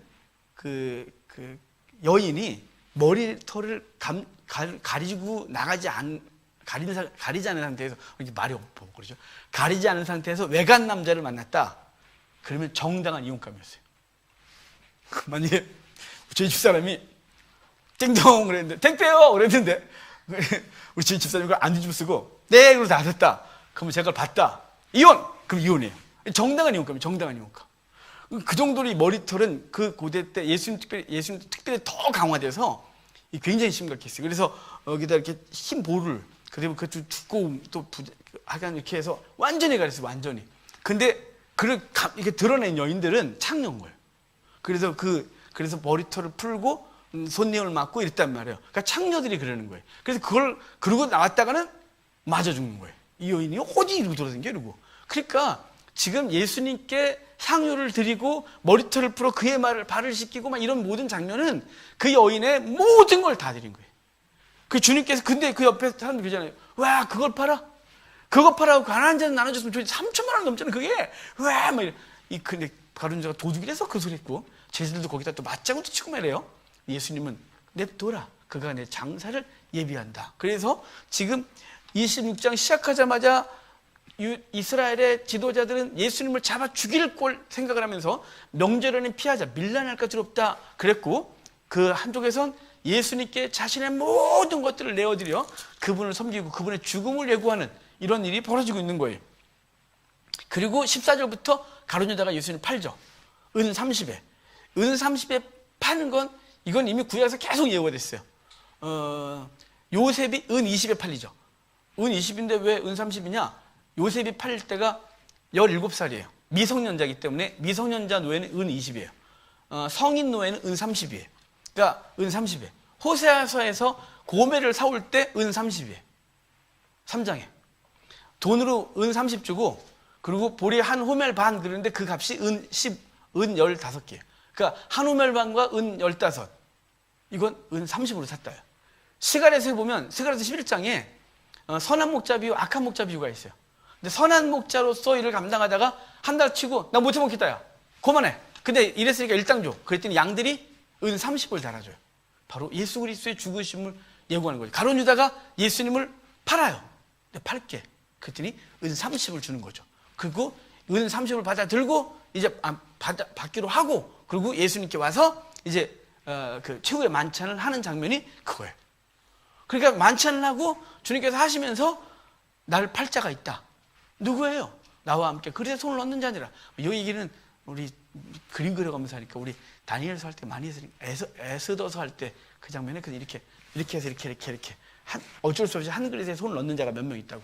그 여인이 머리털을 가리고 가리지 않은 상태에서 이렇게 말이 없고 그러죠. 가리지 않은 상태에서 외간 남자를 만났다. 그러면 정당한 이혼감이었어요. 만약에 저희 집사람이 땡동 그랬는데 땡빼요 그랬는데 우리 저희 집사람이 그걸 안 뒤집어 쓰고 네 그러고 나섰다. 그러면 제가 그걸 봤다. 이혼! 그럼 이혼이에요. 정당한 이혼감이에요. 정당한 이혼감. 그 정도로 이 머리털은 그 고대 때 예수님 특별히 더 강화돼서 굉장히 심각했어요. 그래서 여기다 이렇게 흰 볼을 그리고 그 두꺼움 또 하여간 이렇게 해서 완전히 가렸어요. 완전히. 근데 이렇게 드러낸 여인들은 창녀인 거예요. 그래서 머리털을 풀고 손님을 맞고 이랬단 말이에요. 그러니까 창녀들이 그러는 거예요. 그래서 그걸 그러고 나왔다가는 맞아 죽는 거예요. 이 여인이 어디 이러고 돌아다니게 이러고. 그러니까 지금 예수님께 향유를 드리고 머리털을 풀어 그의 발을 씻기고 막 이런 모든 장면은 그 여인의 모든 걸 다 드린 거예요. 그 주님께서 근데 그 옆에 사람들 그러잖아요. 와 그걸 팔아? 그거 팔아고 가난한 자는 나눠줬으면 저희 3천만 원 넘잖아요. 그게 와 막 이래. 근데 가룟자가 도둑이라서 그 소리 했고 제자들도 거기다 또 맞장구도 치고 말해요. 예수님은 냅둬라. 그가 내 장사를 예비한다. 그래서 지금 26장 시작하자마자 이스라엘의 지도자들은 예수님을 잡아 죽일 꼴 생각을 하면서 명절에는 피하자. 밀란할까 두렵다. 그랬고 그 한쪽에선 예수님께 자신의 모든 것들을 내어드려 그분을 섬기고 그분의 죽음을 예고하는 이런 일이 벌어지고 있는 거예요. 그리고 14절부터 가룟 유다가 예수님을 팔죠. 은 30에. 은 30에 파는 건 이건 이미 구약에서 계속 예고가 됐어요. 요셉이 은 20에 팔리죠. 은 20인데 왜 은 30이냐? 요셉이 팔릴 때가 17살이에요. 미성년자이기 때문에 미성년자 노예는 은 20이에요. 성인 노예는 은 30이에요. 그러니까 은 30이에요. 호세아서에서 고멜을 사올 때 은 30이에요. 3장에. 돈으로 은 30 주고 그리고 보리 한 호멜 반 그러는데 그 값이 은 15개예요. 그러니까 한 호멜 반과 은 15. 이건 은 30으로 샀다요. 스가랴서에 보면 스가랴서 11장에 선한 목자 비유, 악한 목자 비유가 있어요. 근데 선한 목자로서 일을 감당하다가 한 달 치고 나 못해 먹겠다 야. 그만해. 근데 이랬으니까 일당 줘. 그랬더니 양들이 은 30을 달아줘요. 바로 예수 그리스도의 죽으심을 예고하는 거죠. 가룟 유다가 예수님을 팔아요. 근데 팔게. 그랬더니 은 30을 주는 거죠. 그리고 은 30을 받아 들고 이제 받기로 하고 그리고 예수님께 와서 이제 그 최후의 만찬을 하는 장면이 그거예요. 그러니까 만찬을 하고 주님께서 하시면서 나를 팔 자가 있다. 누구예요? 나와 함께 그래서 손을 얻는 자니라. 이 얘기는 우리 그림 그려가면서 하니까 우리 다니엘서 할 때 많이 했으니까 에스더서 할 때 그 장면에 그냥 이렇게 해서 이렇게 어쩔 수 없이 한 그릇에 손을 넣는 자가 몇 명 있다고.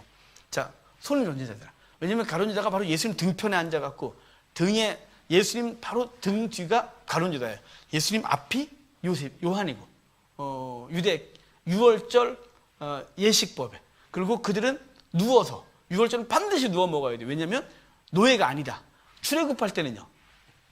자, 손을 넣는 자들아. 왜냐면 가룟 유다가 바로 예수님 등편에 앉아갖고 등에 예수님 바로 등 뒤가 가룟 유다예요. 예수님 앞이 요한이고 유대 6월절 예식법에 그리고 그들은 누워서 6월절은 반드시 누워 먹어야 돼요. 왜냐면 노예가 아니다. 출애굽할 때는요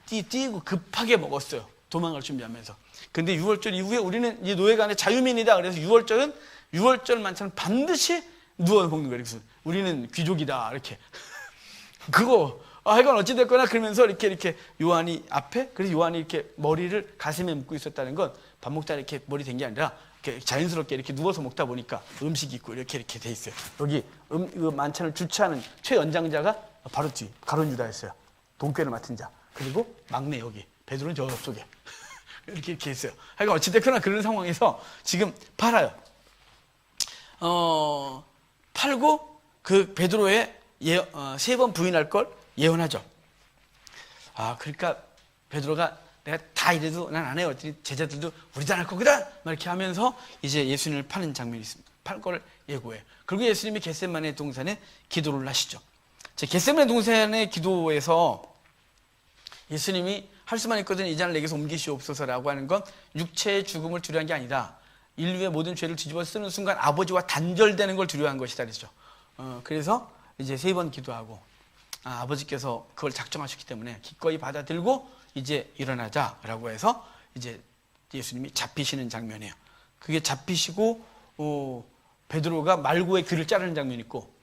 뛰고 급하게 먹었어요. 도망갈 준비하면서. 근데 6월절 이후에 우리는 이 노예가 아니라 자유민이다. 그래서 6월절 만찬은 반드시 누워 먹는 거예요. 그래서 우리는 귀족이다 이렇게 그거 하여간 어찌됐거나 그러면서 이렇게 요한이 앞에 그래서 요한이 이렇게 머리를 가슴에 묶고 있었다는 건 밥 먹다 이렇게 머리 된 게 아니라 이렇게 자연스럽게 이렇게 누워서 먹다 보니까 음식이 있고 이렇게 돼 있어요. 여기 만찬을 주최하는 최연장자가 바로 뒤 가룟 유다였어요. 돈꾀를 맡은 자. 그리고 막내 여기 베드로는 저쪽에 이렇게 있어요. 하여간 어찌됐거나 그런 상황에서 지금 팔아요. 팔고 그 베드로의 3번 부인할 걸 예언하죠. 그러니까 베드로가 내가 다 이래도 난 안 해요. 제자들도 우리도 안 할 거거든. 막 이렇게 하면서 이제 예수님을 파는 장면이 있습니다. 팔 거를 예고해요. 그리고 예수님이 겟세마네 동산에 기도를 하시죠. 겟세마네 동산의 기도에서 예수님이 할 수만 있거든 이 잔을 내게서 옮기시옵소서라고 하는 건 육체의 죽음을 두려워한 게 아니다. 인류의 모든 죄를 뒤집어 쓰는 순간 아버지와 단절되는 걸 두려워한 것이다 그랬죠. 그래서 이제 3번 기도하고 아버지께서 그걸 작정하셨기 때문에 기꺼이 받아들고 이제 일어나자라고 해서 이제 예수님이 잡히시는 장면이에요. 그게 잡히시고 베드로가 말고의 귀를 자르는 장면이 있고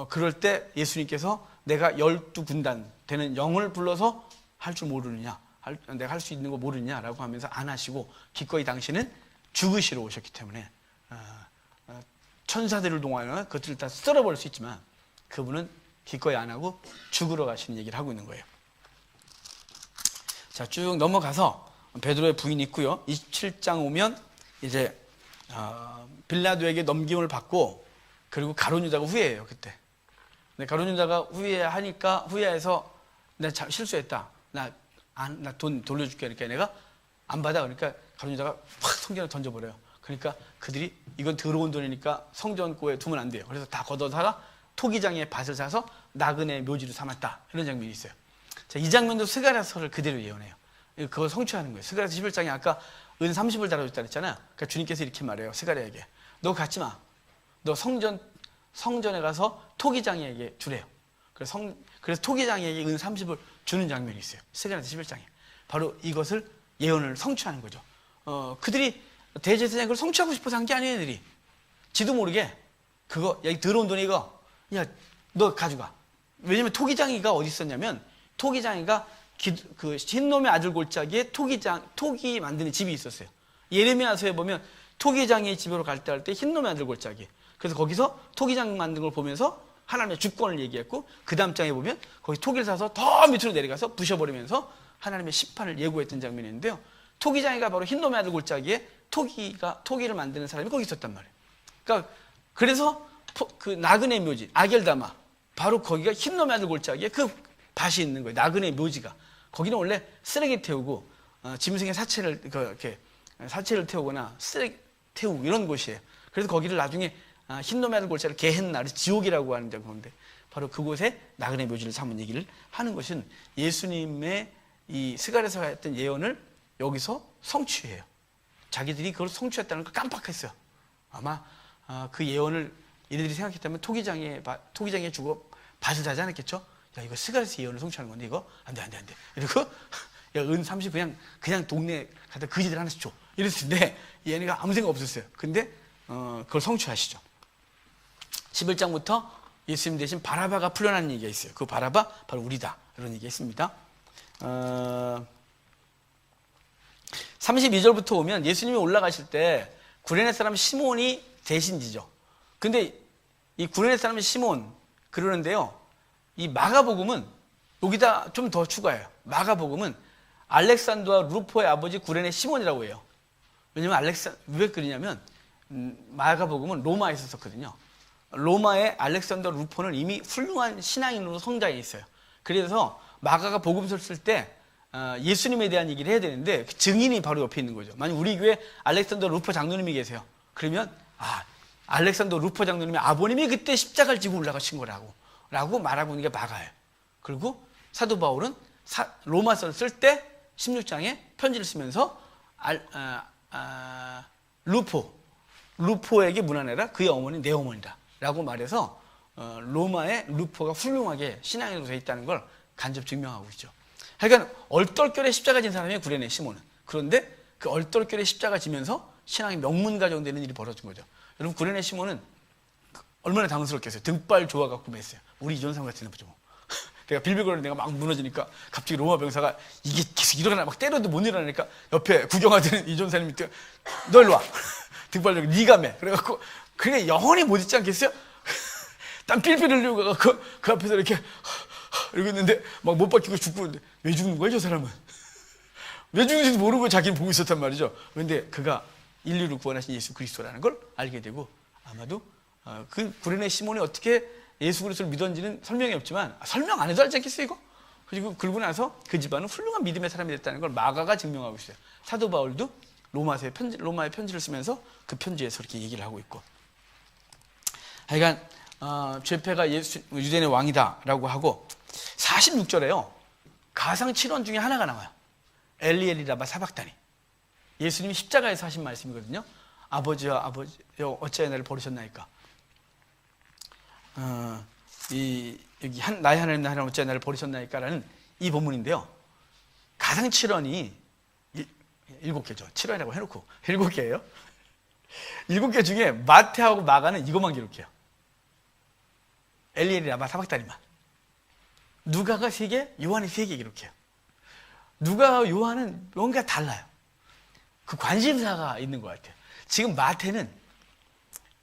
그럴 때 예수님께서 내가 12군단 되는 영을 불러서 할 줄 모르느냐 내가 할 수 있는 거 모르느냐라고 하면서 안 하시고 기꺼이 당신은 죽으시러 오셨기 때문에 천사들을 동하여 그것들을 다 썰어버릴 수 있지만 그분은 기꺼이 안 하고 죽으러 가시는 얘기를 하고 있는 거예요. 자, 쭉 넘어가서 베드로의 부인이 있고요. 27장 오면 이제 빌라도에게 넘김을 받고 그리고 가룟 유다가 후회해요. 그때. 근데 가룟 유다가 후회해서 내가 실수했다. 나 돈 돌려줄게. 그러니까 내가 안 받아. 그러니까 가룟 유다가 확 성전을 던져버려요. 그러니까 그들이 이건 더러운 돈이니까 성전고에 두면 안 돼요. 그래서 다 걷어다가 토기장에 밭을 사서 나그네 묘지로 삼았다. 이런 장면이 있어요. 자, 이 장면도 스가랴서를 그대로 예언해요. 그걸 성취하는 거예요. 스가랴서 11장에 아까 은 30을 달아줬다 그랬잖아요. 그러니까 주님께서 이렇게 말해요. 스가랴에게. 너 갖지 마. 너 성전에 가서 토기장에게 주래요. 그래서 토기장에게 은 30을 주는 장면이 있어요. 스가랴서 11장에. 바로 이것을 예언을 성취하는 거죠. 그들이 대제사장이 그걸 성취하고 싶어서 한 게 아니에요. 애들이. 지도 모르게 그거 야, 이 더러운 돈 이거 야, 너 가져가. 왜냐면 토기장이가 어디 있었냐면 토기장이가 그 흰놈의 아들 골짜기에 토기 만드는 집이 있었어요. 예레미야서에 보면 토기장의 집으로 갈 때 흰놈의 아들 골짜기. 그래서 거기서 토기장 만든 걸 보면서 하나님의 주권을 얘기했고 그 다음 장에 보면 거기 토기를 사서 더 밑으로 내려가서 부셔버리면서 하나님의 심판을 예고했던 장면이 있는데요. 토기장이가 바로 흰놈의 아들 골짜기에 토기를 만드는 사람이 거기 있었단 말이에요. 그러니까 그래서 그 나그네 묘지 아겔다마 바로 거기가 흰놈의 아들 골짜기에 그 밭이 있는 거예요. 나그네 묘지가. 거기는 원래 쓰레기 태우고 짐승의 사체를 이렇게 사체를 태우거나 쓰레기 태우고 이런 곳이에요. 그래서 거기를 나중에 흰놈의 골짜기 게헨나를 지옥이라고 하는 건데 바로 그곳에 나그네 묘지를 삼은 얘기를 하는 것은 예수님의 이 스가랴에서 했던 예언을 여기서 성취해요. 자기들이 그걸 성취했다는 걸 깜빡했어요. 아마 그 예언을 얘네들이 생각했다면 토기장에 주고 밭을 사지 않았겠죠? 야, 이거 스가랴에서 예언을 성취하는 건데 이거 안 돼. 이러고 야, 은 30 그냥 동네 가다 거지들 하나씩 줘. 이랬을 때 얘네가 아무 생각 없었어요. 근데 그걸 성취하시죠. 11장부터 예수님 대신 바라바가 풀려나는 얘기가 있어요. 그 바라바 바로 우리다. 이런 얘기가 있습니다. 32절부터 오면 예수님이 올라가실 때 구레네 사람 시몬이 대신 지죠. 근데 이 구레네 사람 시몬 그러는데요. 이 마가복음은 여기다 좀 더 추가해요. 마가복음은 알렉산더와 루포의 아버지 구레네 시몬이라고 해요. 왜냐면 왜 그러냐면 마가복음은 로마에 있었거든요. 로마의 알렉산더 루포는 이미 훌륭한 신앙인으로 성장해 있어요. 그래서 마가가 복음서를 쓸 때 예수님에 대한 얘기를 해야 되는데 그 증인이 바로 옆에 있는 거죠. 만약 우리 교회 알렉산더 루포 장로님이 계세요. 그러면 알렉산더 루포 장로님의 아버님이 그때 십자가를 지고 올라가신 거라고 말하고 있는 게 마가예요. 그리고 사도 바울은 로마서를 쓸 때 16장에 편지를 쓰면서 루포에게 문안해라. 그의 어머니 내 어머니다 라고 말해서 로마의 루포가 훌륭하게 신앙인으로 되어 있다는 걸 간접 증명하고 있죠. 그러니까 얼떨결에 십자가 진 사람이 구레네 시몬은. 그런데 그 얼떨결에 십자가 지면서 신앙이 명문가정 되는 일이 벌어진 거죠. 여러분 구레네 시몬은 얼마나 당황스럽겠어요. 등발 좋아갖고 맸어요. 우리 이전삼 같은 거죠. 내가 빌빌거리는 내가 막 무너지니까 갑자기 로마 병사가 이게 계속 일어나 막 때려도 못 일어나니까 옆에 구경하던 이전사님이 너 일로 와. 등발 좋아. 네가 매. 그래갖고 그게 영원히 못 잊지 않겠어요? 땀 삘삘 흘리고 가갖고 그 앞에서 이렇게 이러고 있는데 막 못 박히고 죽고 있는데 왜 죽는 거야 저 사람은? 왜 죽는지도 모르고 자기는 보고 있었단 말이죠. 그런데 그가 인류를 구원하신 예수 그리스도라는 걸 알게 되고 아마도 그 구레네 시몬이 어떻게 예수 그리스도를 믿었는지는 설명이 없지만 설명 안 해도 알지 않겠어요 이거? 그리고 나서 그 집안은 훌륭한 믿음의 사람이 됐다는 걸 마가가 증명하고 있어요. 사도 바울도 로마의 편지를 쓰면서 그 편지에서 이렇게 얘기를 하고 있고 하여간 죄패가 유대인의 왕이다라고 하고 46절에요. 가상 7원 중에 하나가 나와요. 엘리 라마 사박다니. 예수님이 십자가에서 하신 말씀이거든요. 아버지여 어찌하여 나를 버리셨나이까. 여기 나의 하나님 나의 하나님 어찌하여 나를 버리셨나이까라는 이 본문인데요. 가상 7원이 7개죠. 7원이라고 해놓고 7개예요. 7개 중에 마태하고 마가는 이것만 기록해요. 엘리 라마 사박다니만. 누가가 3개, 요한이 3개 기록해요. 누가와 요한은 뭔가 달라요. 그 관심사가 있는 것 같아요. 지금 마태는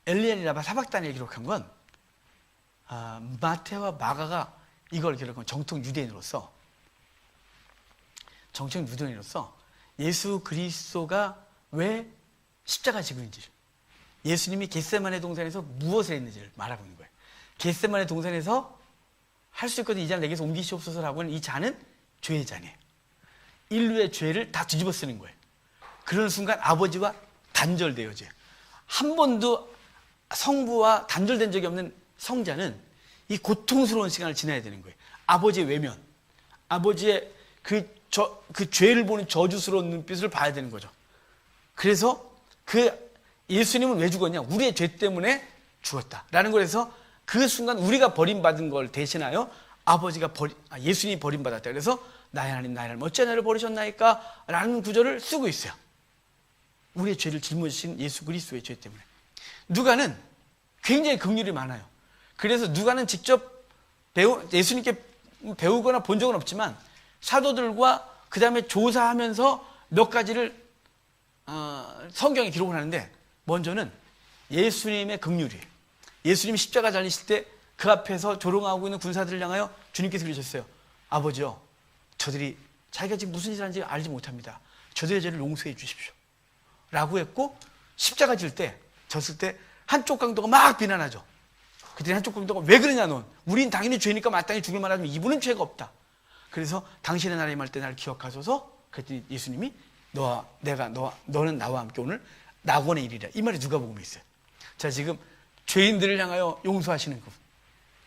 엘리 라마 사박다니를 기록한 건 마태와 마가가 이걸 기록한 정통 유대인으로서 예수 그리스도가 왜 십자가 지고 있는지를, 예수님이 겟세마네 동산에서 무엇을 했는지를 말하고 있는 거예요. 겟세마네 동산에서 할 수 있거든 이 잔을 내게서 옮기시옵소서라고 하는 이 잔은 죄의 잔이에요. 인류의 죄를 다 뒤집어 쓰는 거예요. 그러는 순간 아버지와 단절되어져요. 한 번도 성부와 단절된 적이 없는 성자는 이 고통스러운 시간을 지나야 되는 거예요. 아버지의 외면, 아버지의 그 죄를 보는 저주스러운 눈빛을 봐야 되는 거죠. 그래서 예수님은 왜 죽었냐? 우리의 죄 때문에 죽었다라는 거에서 그 순간 우리가 버림받은 걸 대신하여 예수님이 버림받았다. 그래서 나의 하나님 나의 하나님 어찌 나를 버리셨나이까? 라는 구절을 쓰고 있어요. 우리의 죄를 짊어지신 예수 그리스도의 죄 때문에. 누가는 굉장히 긍휼이 많아요. 그래서 누가는 직접 예수님께 배우거나 본 적은 없지만 사도들과 그 다음에 조사하면서 몇 가지를 성경에 기록을 하는데 먼저는 예수님의 긍휼이에요. 예수님이 십자가 달리실 때 그 앞에서 조롱하고 있는 군사들을 향하여 주님께서 그러셨어요. 아버지요, 저들이 자기가 지금 무슨 일을 하는지 알지 못합니다. 저들의 죄를 용서해 주십시오 라고 했고, 십자가 졌을 때 한쪽 강도가 막 비난하죠. 그때 한쪽 강도가 왜 그러냐 넌, 우린 당연히 죄니까 마땅히 죽을 만하지만 이분은 죄가 없다. 그래서 당신의 나라에 임할 때 나를 기억하소서. 그랬더니 예수님이 너는 나와 함께 오늘 낙원에 이르리라. 이 말이 누가복음에 있어요. 자, 지금 죄인들을 향하여 용서하시는 것,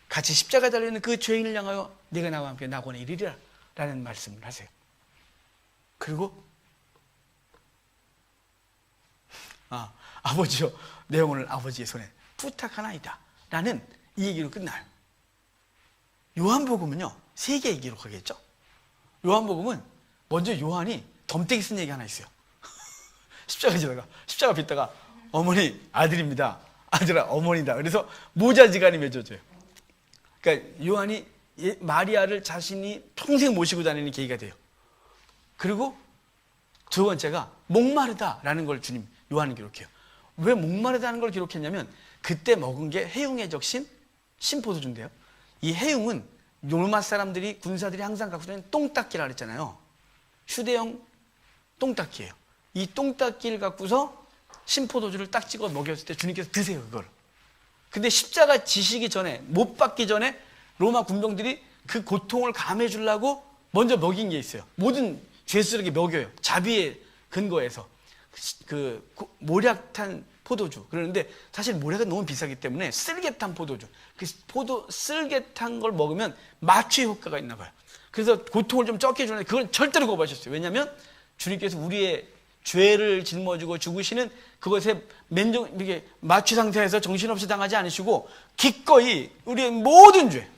같이 십자가 달려있는 그 죄인을 향하여 네가 나와 함께 낙원에 이르리라 라는 말씀을 하세요. 그리고 아버지여, 내 영혼을 아버지의 손에 부탁하나이다 라는 이 얘기로 끝나요. 요한복음은요 3개의 기록하겠죠. 요한복음은 먼저 요한이 덤태기 쓴 얘기 하나 있어요. 십자가 빗다가 어머니 아들입니다, 아들아 어머니다. 그래서 모자지간이 맺어져요. 그러니까 요한이 마리아를 자신이 평생 모시고 다니는 계기가 돼요. 그리고 두 번째가 목마르다라는 걸 주님 요한은 기록해요. 왜 목마르다는 걸 기록했냐면 그때 먹은 게 해웅에 적신 신포도주인데요, 이 해웅은 로마 사람들이 군사들이 항상 갖고 다니는 똥닦기라 그랬잖아요. 휴대용 똥닦기예요. 이 똥닦기를 갖고서 신포도주를 딱 찍어 먹였을 때 주님께서 드세요, 그걸. 근데 십자가 지시기 전에, 못 박기 전에 로마 군병들이 그 고통을 감해 주려고 먼저 먹인 게 있어요. 모든 죄수에게 먹여요. 자비의 근거에서. 그 모략탄 포도주. 그러는데 사실 모략은 너무 비싸기 때문에 쓸개탄 포도주. 그 쓸개탄 걸 먹으면 마취 효과가 있나 봐요. 그래서 고통을 좀 적게 주는데 그걸 절대로 거부하셨어요. 왜냐하면 주님께서 우리의 죄를 짊어지고 죽으시는 그것에 이게 마취 상태에서 정신없이 당하지 않으시고 기꺼이 우리의 모든 죄,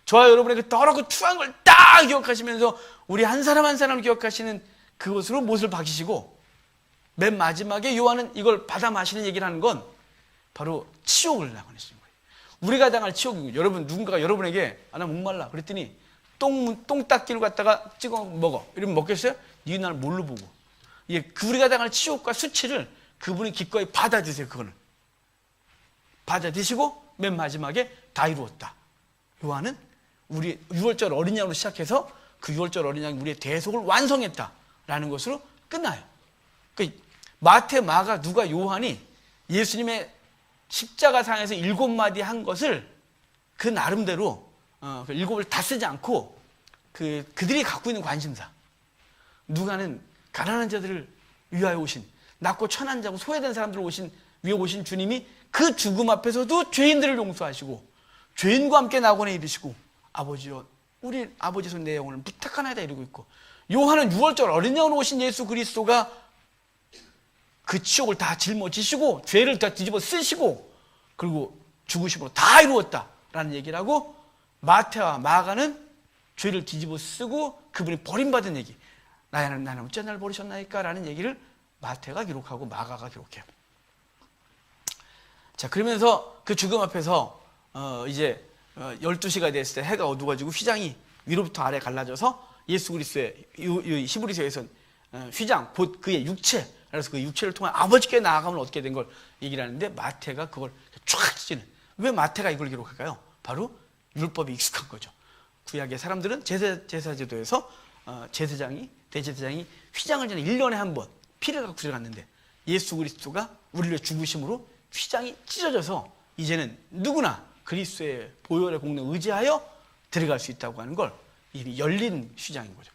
저와 여러분의 그 더럽고 추한 걸 딱 기억하시면서 우리 한 사람 한 사람을 기억하시는 그것으로 못을 박이시고, 맨 마지막에 요한은 이걸 받아 마시는 얘기를 하는 건 바로 치욕을 당하시는 거예요. 우리가 당할 치욕이고, 여러분 누군가가 여러분에게 나 목말라 그랬더니 똥닦기를 갖다가 찍어 먹어 이러면 먹겠어요? 니 날 뭘로 보고. 우리가 당할 치욕과 수치를 그분이 기꺼이 받아드세요. 그거는 받아드시고 맨 마지막에 다 이루었다. 요한은 우리 6월절 어린 양으로 시작해서 그 6월절 어린 양이 우리의 대속을 완성했다라는 것으로 끝나요. 그러니까 마태, 마가, 누가, 요한이 예수님의 십자가상에서 7마디 한 것을 그 나름대로 7을 다 쓰지 않고 그들이 갖고 있는 관심사, 누가는 가난한 자들을 위하여 오신, 낮고 천한 자고 소외된 사람들을 위해 오신 주님이 그 죽음 앞에서도 죄인들을 용서하시고 죄인과 함께 낙원에 이르시고 아버지여 우리 아버지 손 내 영혼을 부탁하나이다 이러고 있고, 요한은 6월절 어린 양으로 오신 예수 그리스도가 그 치욕을 다 짊어지시고 죄를 다 뒤집어 쓰시고 그리고 죽으심으로 다 이루었다라는 얘기를 하고, 마태와 마가는 죄를 뒤집어 쓰고 그분이 버림받은 얘기, 나는 어째 날 버리셨나이까 라는 얘기를 마태가 기록하고 마가가 기록해요. 자, 그러면서 그 죽음 앞에서 이제 12시가 됐을 때 해가 어두워지고 휘장이 위로부터 아래 갈라져서 예수 그리스도의 히브리서에서는 휘장 곧 그의 육체, 그래서 그 육체를 통해 아버지께 나아가면 어떻게 된 걸 얘기를 하는데, 마태가 그걸 쫙 찌는. 왜 마태가 이걸 기록할까요? 바로 율법이 익숙한 거죠. 구약의 사람들은 제사제도에서 대제사장이 휘장을 전에 1년에 한 번 피를 갖고 들어갔는데, 예수 그리스도가 우리를 죽으심으로 휘장이 찢어져서 이제는 누구나 그리스도의 보혈의 공로에 의지하여 들어갈 수 있다고 하는 걸, 이 열린 휘장인 거죠.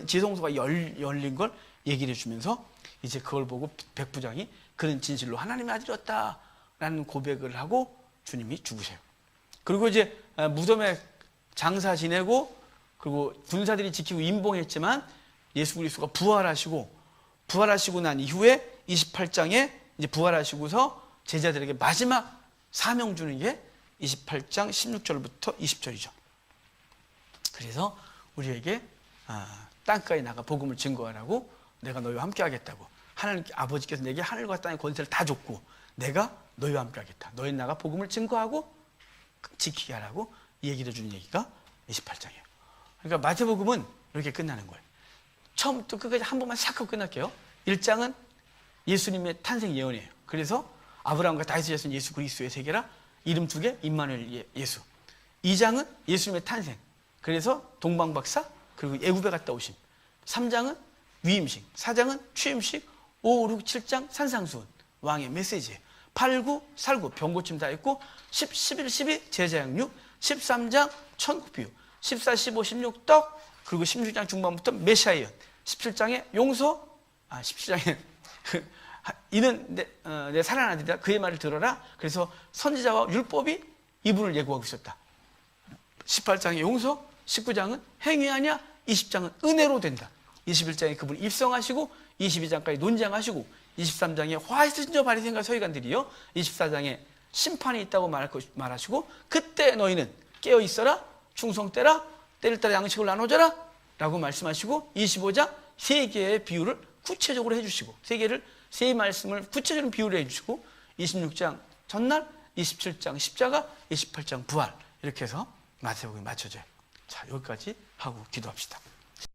지성소가 열린 걸 얘기를 해주면서 이제 그걸 보고 백부장이 그는 진실로 하나님의 아들이었다라는 고백을 하고 주님이 죽으세요. 그리고 이제 무덤에 장사 지내고 그리고 군사들이 지키고 임봉했지만 예수 그리스도가 부활하시고 난 이후에 28장에 이제 부활하시고서 제자들에게 마지막 사명 주는 게 28장 16절부터 20절이죠. 그래서 우리에게 땅가에 나가 복음을 증거하라고, 내가 너희와 함께 하겠다고, 하나님 아버지께서 내게 하늘과 땅의 권세를 다 줬고 내가 너희와 함께 하겠다, 너희 나가 복음을 증거하고 지키게 하라고 얘기를 해주는 얘기가 28장이에요. 그러니까 마태복음은 이렇게 끝나는 거예요. 처음부터 끝까지 한 번만 싹 하고 끝날게요. 1장은 예수님의 탄생 예언이에요. 그래서 아브라함과 다윗의 자손 예수 그리스도의 세계라, 이름 2개 임마누엘 예수. 2장은 예수님의 탄생, 그래서 동방박사 그리고 애굽에 갔다 오심. 3장은 위임식, 4장은 취임식, 5, 6, 7장 산상수훈, 왕의 메시지예요. 8, 9, 살구, 병고침 다 했고 10, 11, 12 제자양육, 13장 천국비유, 14, 15, 16 떡, 그리고 16장 중반부터 메시아예언, 17장에 용서, 17장에 이는 내 사랑하는 아들이다. 그의 말을 들어라. 그래서 선지자와 율법이 이분을 예고하고 있었다. 18장에 용서, 19장은 행위하냐, 20장은 은혜로 된다. 21장에 그분을 입성하시고 22장까지 논쟁하시고 23장에 화 있으신 저 바리새인과 서기관들이요, 24장에 심판이 있다고 말하시고 그때 너희는 깨어 있어라, 충성되라, 때를 따라 양식을 나눠줘라 라고 말씀하시고 25장 세 개의 비유를 구체적으로 해주시고 세 말씀을 구체적인 비유를 해주시고 26장 전날, 27장 십자가, 28장 부활, 이렇게 해서 마태복음이 맞춰져요. 자, 여기까지 하고 기도합시다.